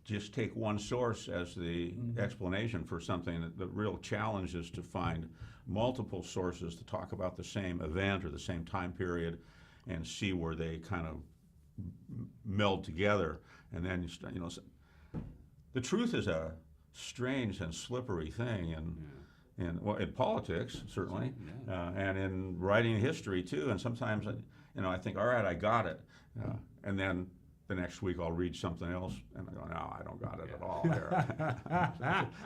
just take one source as the explanation for something. The real challenge is to find multiple sources to talk about the same event or the same time period, and see where they kind of meld together. And then the truth is a strange and slippery thing, and in politics certainly, and in writing history too. And sometimes I think, all right, I got it, and then the next week I'll read something else, and I go, no, I don't got it at all here.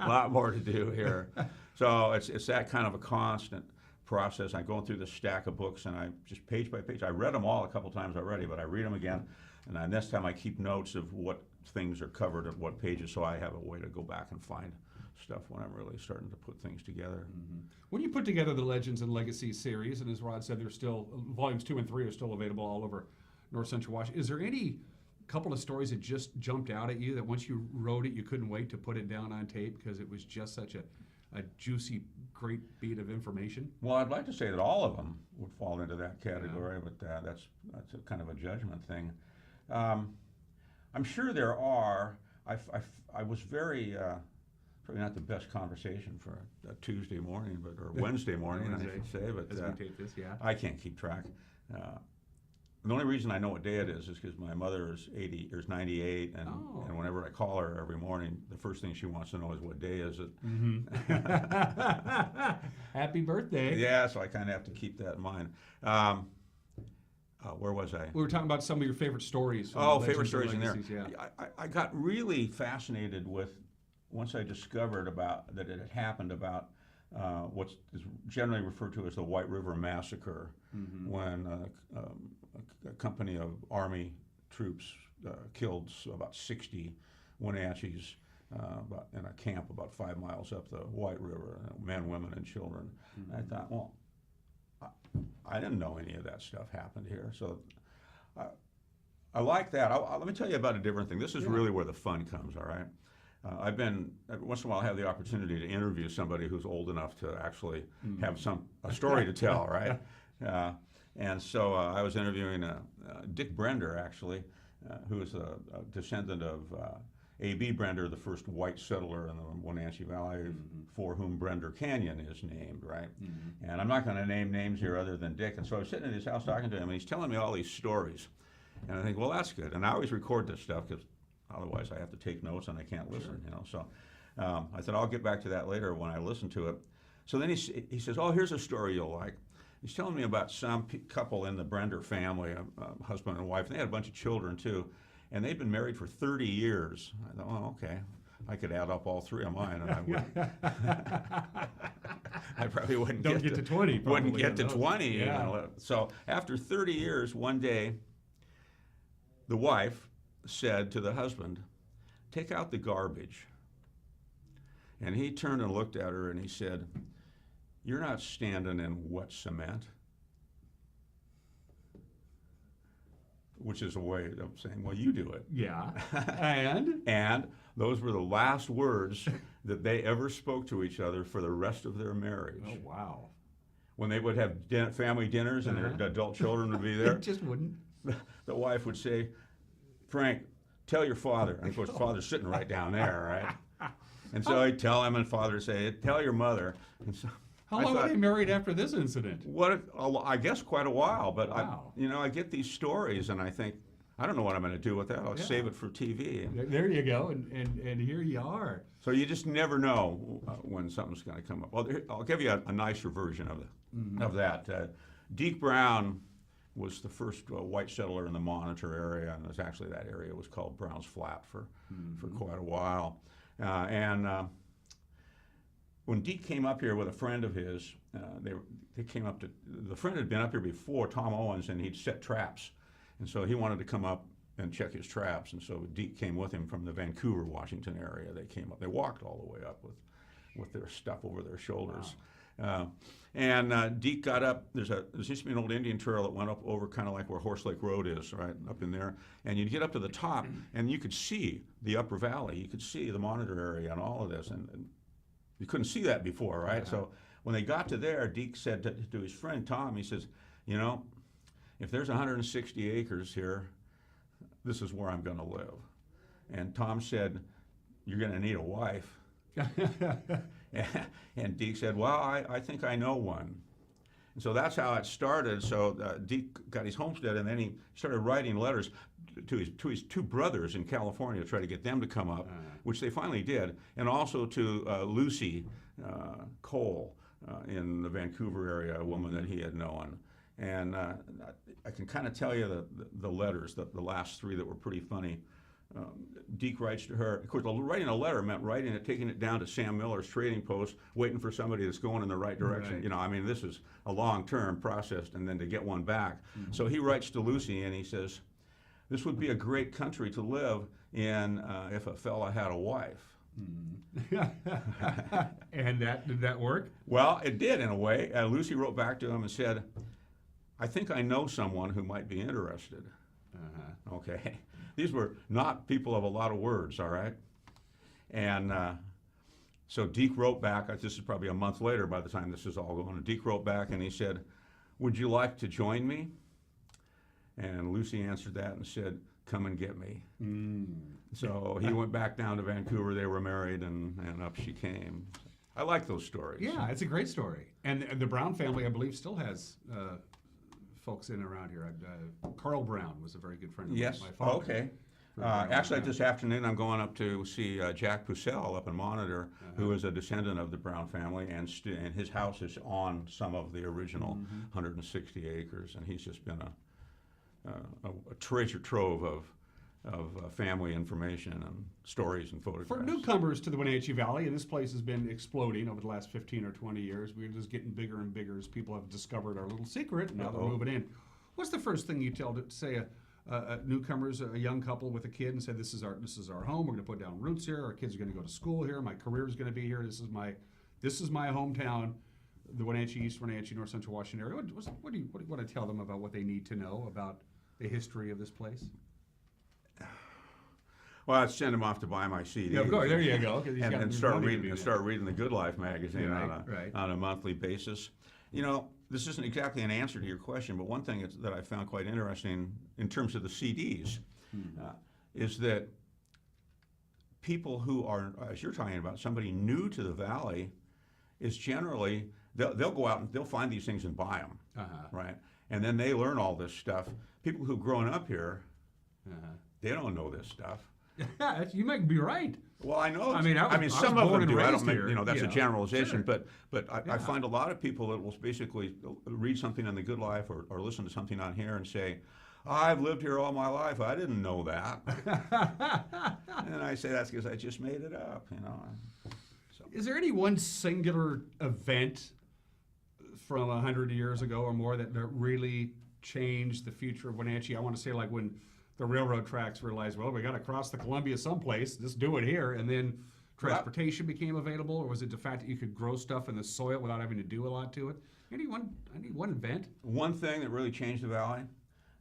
A lot more to do here. So it's that kind of a constant process. I'm going through this stack of books, and I just page by page. I read them all a couple times already, but I read them again, and then this time I keep notes of what things are covered at what pages, so I have a way to go back and find stuff when I'm really starting to put things together. When you put together the Legends and Legacies series, and as Rod said, there's still volumes 2 and 3 are still available all over North Central Washington. Is there any couple of stories that just jumped out at you that once you wrote it, you couldn't wait to put it down on tape because it was just such a juicy, great beat of information? Well, I'd like to say that all of them would fall into that category, but that's a kind of a judgment thing. I'm sure there are. I was very, probably not the best conversation for a Tuesday morning, or Wednesday morning, I should say, but as we tape this, I can't keep track. The only reason I know what day it is because my mother is 98, and whenever I call her every morning, the first thing she wants to know is what day is it. Happy birthday. Yeah, so I kind of have to keep that in mind. Where was I? We were talking about some of your favorite stories. Favorite stories in there. Yeah. I got really fascinated with, once I discovered that it had happened about what is generally referred to as the White River Massacre, when a company of Army troops killed about 60 Wenatchees in a camp about 5 miles up the White River, men, women, and children. And I thought, well, I didn't know any of that stuff happened here, so I like that. Let me tell you about a different thing. This is really where the fun comes, all right? I've been, once in a while, I have the opportunity to interview somebody who's old enough to actually have a story to tell, right? And so I was interviewing Dick Brender, actually, who is a descendant of A.B. Brender, the first white settler in the Wenatchee Valley, for whom Brender Canyon is named, right? And I'm not going to name names here other than Dick. And so I was sitting in his house talking to him, and he's telling me all these stories. And I think, well, that's good. And I always record this stuff because otherwise I have to take notes and I can't listen, you know. So I said, I'll get back to that later when I listen to it. So then he says, oh, here's a story you'll like. He's telling me about some couple in the Brender family, a husband and wife. And they had a bunch of children, too. And they'd been married for 30 years. I thought, oh, okay. I could add up all 3 of mine, and I wouldn't. I probably wouldn't get to 20. Wouldn't get to 20. Yeah. You know? So after 30 years, one day, the wife said to the husband, take out the garbage. And he turned and looked at her and he said, you're not standing in wet cement. Which is a way of saying, well, you do it. Yeah. And those were the last words that they ever spoke to each other for the rest of their marriage. Oh, wow. When they would have family dinners and their adult children would be there. It just wouldn't. The wife would say, Frank, tell your father. And of course, father's sitting right down there, right? And so I'd tell him, and father would say, tell your mother. And so how long were they married after this incident? I guess quite a while, but wow. I get these stories and I think, I don't know what I'm going to do with that. I'll save it for TV. There you go, and here you are. So you just never know when something's going to come up. Well, I'll give you a nicer version of that. Deke Brown was the first white settler in the Monitor area, and it was actually that area was called Brown's Flat for quite a while. When Deke came up here with a friend of his, they came up to, the friend had been up here before, Tom Owens, and he'd set traps. And so he wanted to come up and check his traps. And so Deke came with him from the Vancouver, Washington area. They came up, they walked all the way up with their stuff over their shoulders. Wow. Deke got up, there used to be an old Indian trail that went up over kind of like where Horse Lake Road is, right, up in there. And you'd get up to the top and you could see the upper valley. You could see the Monitor area and all of this. And you couldn't see that before, right? Yeah. So when they got to there, Deke said to his friend Tom, he says, you know, if there's 160 acres here, this is where I'm going to live. And Tom said, you're going to need a wife. And Deke said, well, I think I know one. And so that's how it started. So Deke got his homestead, and then he started writing letters to his 2 brothers in California to try to get them to come up, which they finally did, and also to Lucy Cole in the Vancouver area, a woman that he had known. And I can kind of tell you the letters, the last three that were pretty funny. Deke writes to her. Of course, writing a letter meant writing it, taking it down to Sam Miller's trading post, waiting for somebody that's going in the right direction. Right. You know, I mean, this is a long-term process, and then to get one back. So he writes to Lucy, and he says, "This would be a great country to live in if a fella had a wife." And did that work? Well, it did in a way. Lucy wrote back to him and said, "I think I know someone who might be interested." Okay. These were not people of a lot of words, all right? And so Deke wrote back. This is probably a month later by the time this is all going. Deke wrote back and he said, "Would you like to join me?" And Lucy answered that and said, "Come and get me." So he went back down to Vancouver. They were married, and up she came. I like those stories. Yeah, it's a great story. And the Brown family, I believe, still has folks in around here. Carl Brown was a very good friend of Yes. my father. Okay. Actually, this afternoon I'm going up to see Jack Pucell up in Monitor, who is a descendant of the Brown family, and his house is on some of the original 160 acres, and he's just been a treasure trove of family information and stories and photographs. For newcomers to the Wenatchee Valley, and this place has been exploding over the last 15 or 20 years. We're just getting bigger and bigger as people have discovered our little secret, and now they're moving in. What's the first thing you tell to say newcomers, a young couple with a kid, and say, this is our home. We're going to put down roots here. Our kids are going to go to school here. My career is going to be here. This is my hometown, the Wenatchee, East Wenatchee, North Central Washington area. What do you want to tell them about what they need to know about the history of this place? Well, I'd send them off to buy my CD. Yeah, of course. There you go. And start reading the Good Life magazine right. on a monthly basis. You know, this isn't exactly an answer to your question, but one thing that I found quite interesting in terms of the CDs is that people who are, as you're talking about, somebody new to the Valley, is generally, they'll go out and they'll find these things and buy them, right? And then they learn all this stuff. People who've grown up here, they don't know this stuff. You might be right. Well, I know. I mean, some of them do. I don't make, here, that's a generalization, sure. but I find a lot of people that will basically read something in the Good Life or listen to something on here and say, "I've lived here all my life. I didn't know that." And I say that's because I just made it up, you know. So. Is there any one singular event from 100 years ago or more that really changed the future of Wenatchee? I want to say like when the railroad tracks realized, well, we got to cross the Columbia someplace, just do it here, and then transportation became available, or was it the fact that you could grow stuff in the soil without having to do a lot to it? Any one event? One thing that really changed the Valley,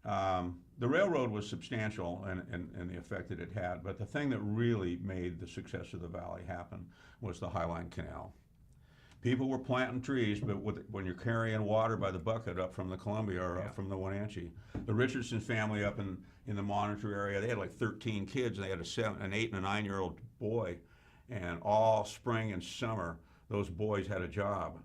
the railroad was substantial in the effect that it had, but the thing that really made the success of the Valley happen was the Highline Canal. People were planting trees, but when you're carrying water by the bucket up from the Columbia or up from the Wenatchee, the Richardson family up in the Monitor area, they had like 13 kids, and they had an 8 and a 9-year-old boy, and all spring and summer, those boys had a job.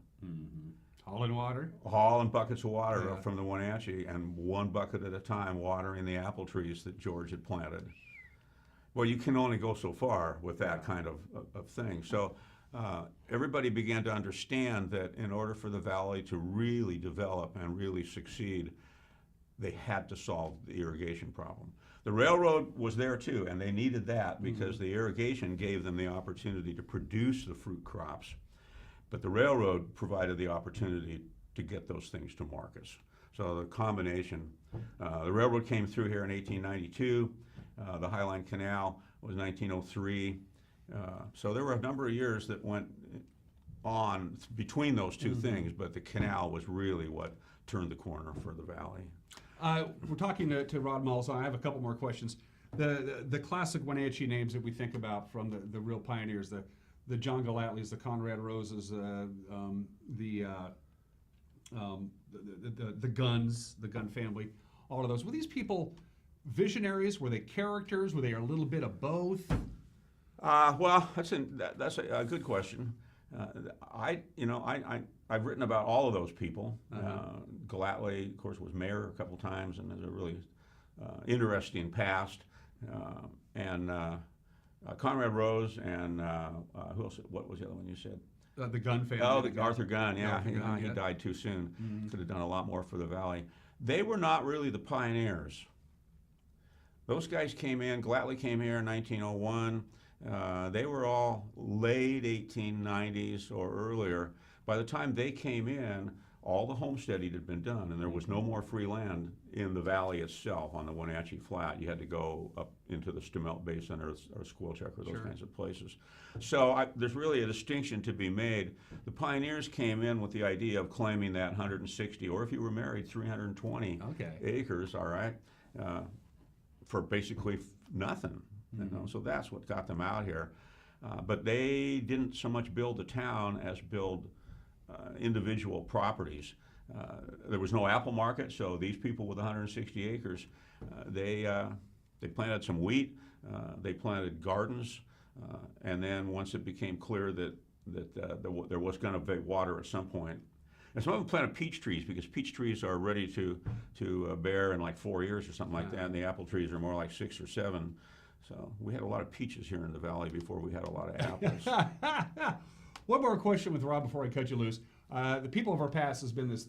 Hauling water? Hauling buckets of water up from the Wenatchee, and one bucket at a time watering the apple trees that George had planted. Well, you can only go so far with that kind of thing. So everybody began to understand that in order for the Valley to really develop and really succeed, they had to solve the irrigation problem. The railroad was there too, and they needed that because the irrigation gave them the opportunity to produce the fruit crops. But the railroad provided the opportunity to get those things to markets. So the combination, the railroad came through here in 1892, the Highline Canal was 1903. So there were a number of years that went on between those two things, but the canal was really what turned the corner for the Valley. We're talking to Rod Molzahn. I have a couple more questions. The classic Wenatchee names that we think about from the real pioneers, the John Galatleys, the Conrad Roses, the Guns, the Gun family, all of those. Were these people visionaries? Were they characters? Were they a little bit of both? Well, that's a good question. I've written about all of those people. Galatley, of course, was mayor a couple times and has a really interesting past. And Conrad Rose and who else? What was the other one you said? The Gunn family. Oh, Arthur Gunn, yeah. Arthur Gunn, He died too soon. Could have done a lot more for the Valley. They were not really the pioneers. Those guys came in, Glatley came here in 1901. They were all late 1890s or earlier. By the time they came in, all the homesteading had been done, and there was no more free land in the valley itself on the Wenatchee Flat. You had to go up into the Stemelt Basin or Squilchuck or those kinds of places. So there's really a distinction to be made. The pioneers came in with the idea of claiming that 160, or if you were married, 320 acres, all right, for basically nothing. You know? So that's what got them out here. But they didn't so much build the town as build individual properties. There was no apple market, so these people with 160 acres, they planted some wheat, they planted gardens, and then once it became clear that there was going to be water at some point, and some of them planted peach trees because peach trees are ready to bear in like 4 years or something like that, and the apple trees are more like 6 or 7. So we had a lot of peaches here in the valley before we had a lot of apples. One more question with Rod before I cut you loose. The People of Our Past has been this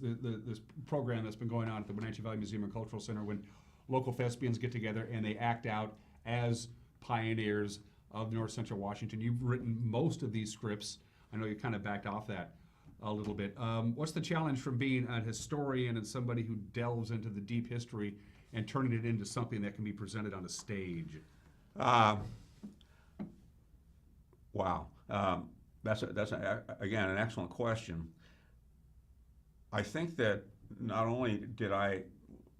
program that's been going on at the Wenatchee Valley Museum and Cultural Center when local thespians get together and they act out as pioneers of North Central Washington. You've written most of these scripts. I know you kind of backed off that a little bit. What's the challenge from being a historian and somebody who delves into the deep history and turning it into something that can be presented on a stage? Wow. That's again an excellent question. I think that not only did I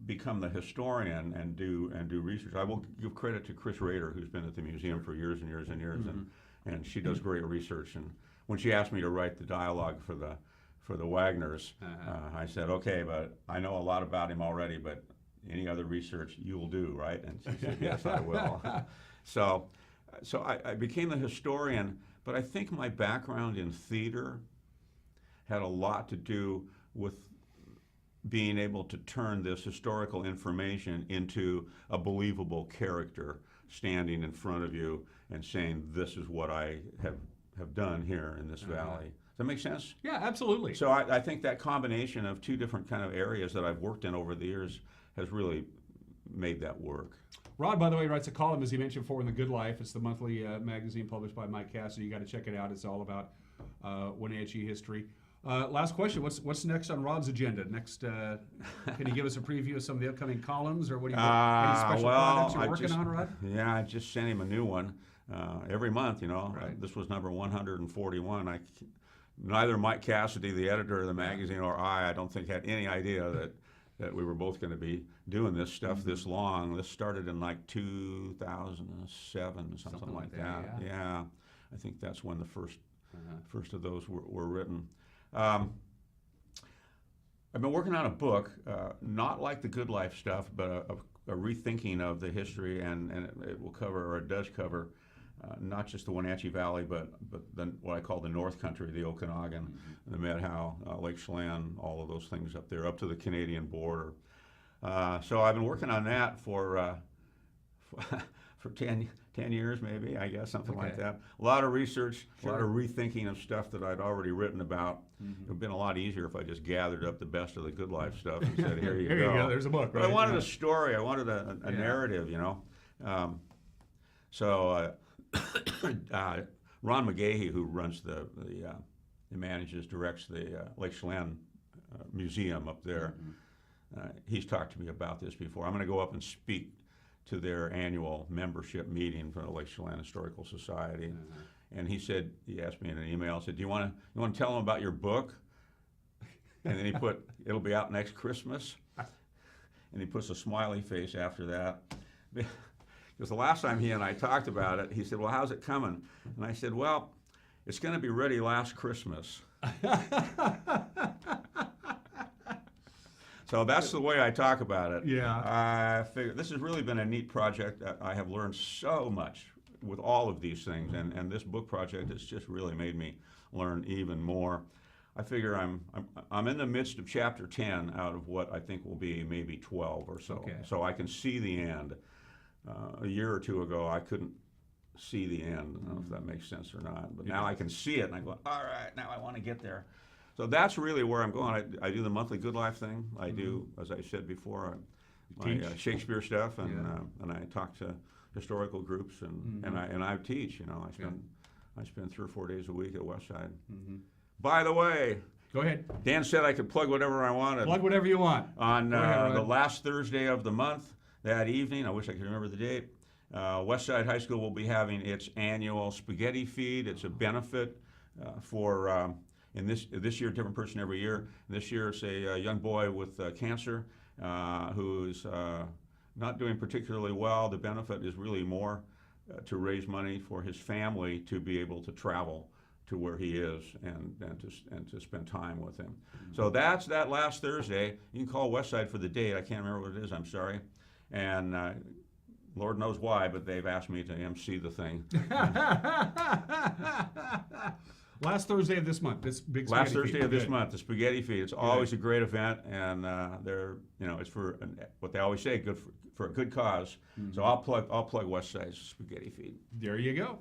become the historian and do research, I will give credit to Chris Rader, who's been at the museum for years and years and years, and she does great research. And when she asked me to write the dialogue for the Wagners, I said, okay, but I know a lot about him already, but any other research you will do, right? And she said, yes, I will. So I became the historian. But I think my background in theater had a lot to do with being able to turn this historical information into a believable character standing in front of you and saying, this is what I have done here in this valley. Does that make sense? Yeah, absolutely. So I think that combination of two different kind of areas that I've worked in over the years has really made that work. Rod, by the way, writes a column, as he mentioned before, in The Good Life. It's the monthly magazine published by Mike Cassidy. You got to check it out. It's all about Wenatchee history. Last question: What's next on Rod's agenda? Next, can you give us a preview of some of the upcoming columns, or what do you? Any special projects you're working on, Rod? Yeah, I just sent him a new one every month. You know, this was number 141. Neither Mike Cassidy, the editor of the magazine, or I don't think had any idea that we were both going to be doing this stuff this long. This started in like 2007, something like that. Yeah, I think that's when the first of those were written. I've been working on a book, not like the Good Life stuff, but a rethinking of the history, and it will cover, or it does cover, not just the Wenatchee Valley, but what I call the North Country, the Okanagan, the Medhow, Lake Chelan, all of those things up there, up to the Canadian border. So I've been working on that for 10 years, maybe, I guess, something like that. A lot of research, a lot of rethinking of stuff that I'd already written about. It would have been a lot easier if I just gathered up the best of the Good Life stuff and said, here you go. Here you go, there's a book, But I wanted a story, I wanted a narrative, you know. Ron McGahey, who runs directs the Lake Chelan Museum up there, he's talked to me about this before. I'm going to go up and speak to their annual membership meeting for the Lake Chelan Historical Society. And he asked me in an email, said, you want to tell them about your book? And then he put, it'll be out next Christmas. And he puts a smiley face after that. Because the last time he and I talked about it, he said, well, how's it coming? And I said, well, it's going to be ready last Christmas. So that's the way I talk about it. Yeah. I figure this has really been a neat project. I have learned so much with all of these things, and this book project has just really made me learn even more. I figure I'm in the midst of chapter 10 out of what I think will be maybe 12 or so. Okay. So I can see the end. A year or two ago, I couldn't see the end. I don't know if that makes sense or not, but now I can see it, and I go, all right, now I want to get there. So that's really where I'm going. I do the monthly Good Life thing. I do, as I said before, my Shakespeare stuff, and I talk to historical groups, and I teach. You know, I spend 3 or 4 days a week at Westside. By the way, go ahead. Dan said I could plug whatever I wanted. Plug whatever you want. On the last Thursday of the month, that evening, I wish I could remember the date, Westside High School will be having its annual spaghetti feed. It's a benefit for, in this year, a different person every year. This year, it's a young boy with cancer who's not doing particularly well. The benefit is really more to raise money for his family to be able to travel to where he is and to spend time with him. So that's that last Thursday. You can call Westside for the date. I can't remember what it is, I'm sorry. And Lord knows why, but they've asked me to MC the thing. Last Thursday of this month, this big last spaghetti Thursday feed. of this month, the spaghetti feed. It's always a great event, and they're, you know, it's for what they always say, good for a good cause. So I'll plug Westside's spaghetti feed. There you go.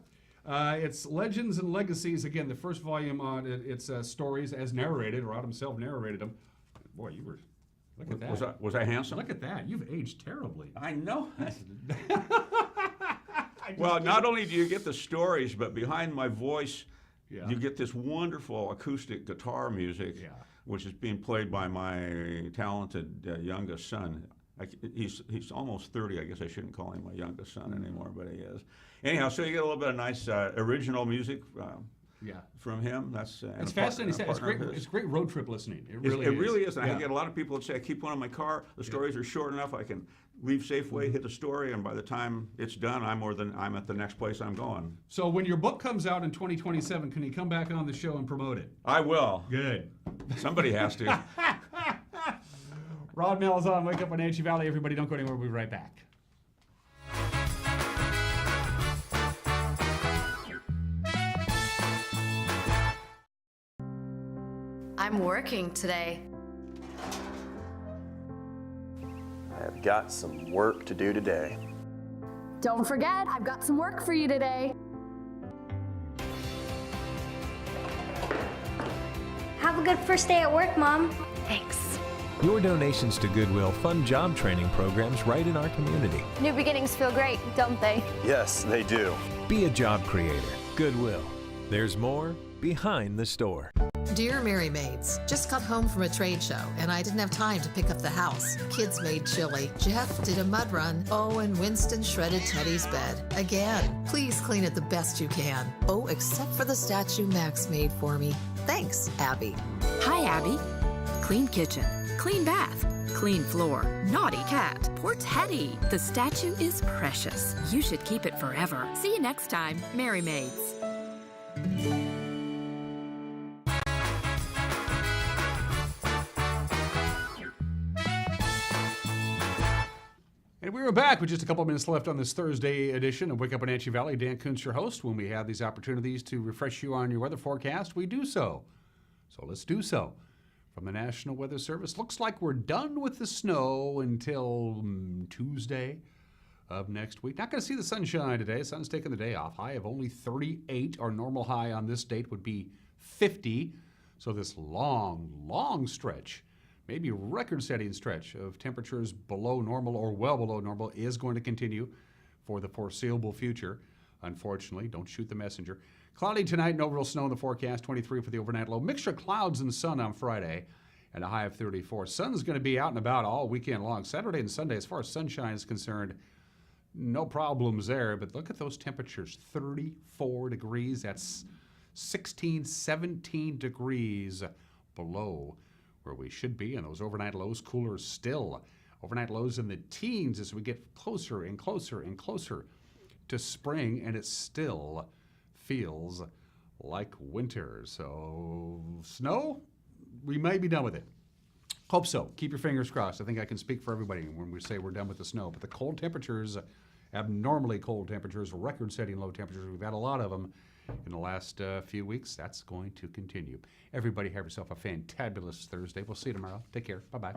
It's Legends and Legacies. Again, the first volume on it. It's stories as narrated. Rod himself narrated them. Boy, you were. Look at that. Was I handsome? Look at that. You've aged terribly. I know. Well, not only do you get the stories, but behind my voice, you get this wonderful acoustic guitar music, which is being played by my talented youngest son. He's almost 30. I guess I shouldn't call him my youngest son anymore, but he is. Anyhow, so you get a little bit of nice original music from him. That's it's fascinating. It's great road trip listening. It really is. And I get a lot of people that say, I keep one in my car. The stories are short enough. I can leave Safeway, hit the story, and by the time it's done, I'm at the next place I'm going. So when your book comes out in 2027, can you come back on the show and promote it? I will. Good. Somebody has to. Rod Molzahn, Wake Up Wenatchee Valley. Everybody, don't go anywhere. We'll be right back. I'm working today. I have got some work to do today. Don't forget, I've got some work for you today. Have a good first day at work, Mom. Thanks. Your donations to Goodwill fund job training programs right in our community. New beginnings feel great, don't they? Yes, they do. Be a job creator. Goodwill. There's more behind the store. Dear Mary Maids, just got home from a trade show and I didn't have time to pick up the house. Kids made chili. Jeff did a mud run. Oh, and Winston shredded Teddy's bed. Again, please clean it the best you can. Oh, except for the statue Max made for me. Thanks, Abby. Hi, Abby. Clean kitchen, clean bath, clean floor, naughty cat. Poor Teddy. The statue is precious. You should keep it forever. See you next time, Mary Maids. And we are back with just a couple of minutes left on this Thursday edition of Wake Up Wenatchee Valley. Dan Kuntz, your host. When we have these opportunities to refresh you on your weather forecast, we do so. So let's do so. From the National Weather Service, looks like we're done with the snow until Tuesday of next week. Not going to see the sunshine today. Sun's taking the day off. High of only 38. Our normal high on this date would be 50. So this long stretch, maybe record-setting stretch of temperatures below normal or well below normal is going to continue for the foreseeable future. Unfortunately, don't shoot the messenger. Cloudy tonight, no real snow in the forecast, 23 for the overnight low. Mixture of clouds and sun on Friday and a high of 34. Sun's going to be out and about all weekend long. Saturday and Sunday, as far as sunshine is concerned, no problems there. But look at those temperatures, 34 degrees. That's 16, 17 degrees below where we should be, and those overnight lows cooler still. Overnight lows in the teens as we get closer and closer and closer to spring, and it still feels like winter. So snow, we may be done with it. Hope so. Keep your fingers crossed. I think I can speak for everybody when we say we're done with the snow. But the cold temperatures, abnormally cold temperatures, record-setting low temperatures, we've had a lot of them in the last few weeks. That's going to continue. Everybody have yourself a fantabulous Thursday. We'll see you tomorrow. Take care. Bye-bye.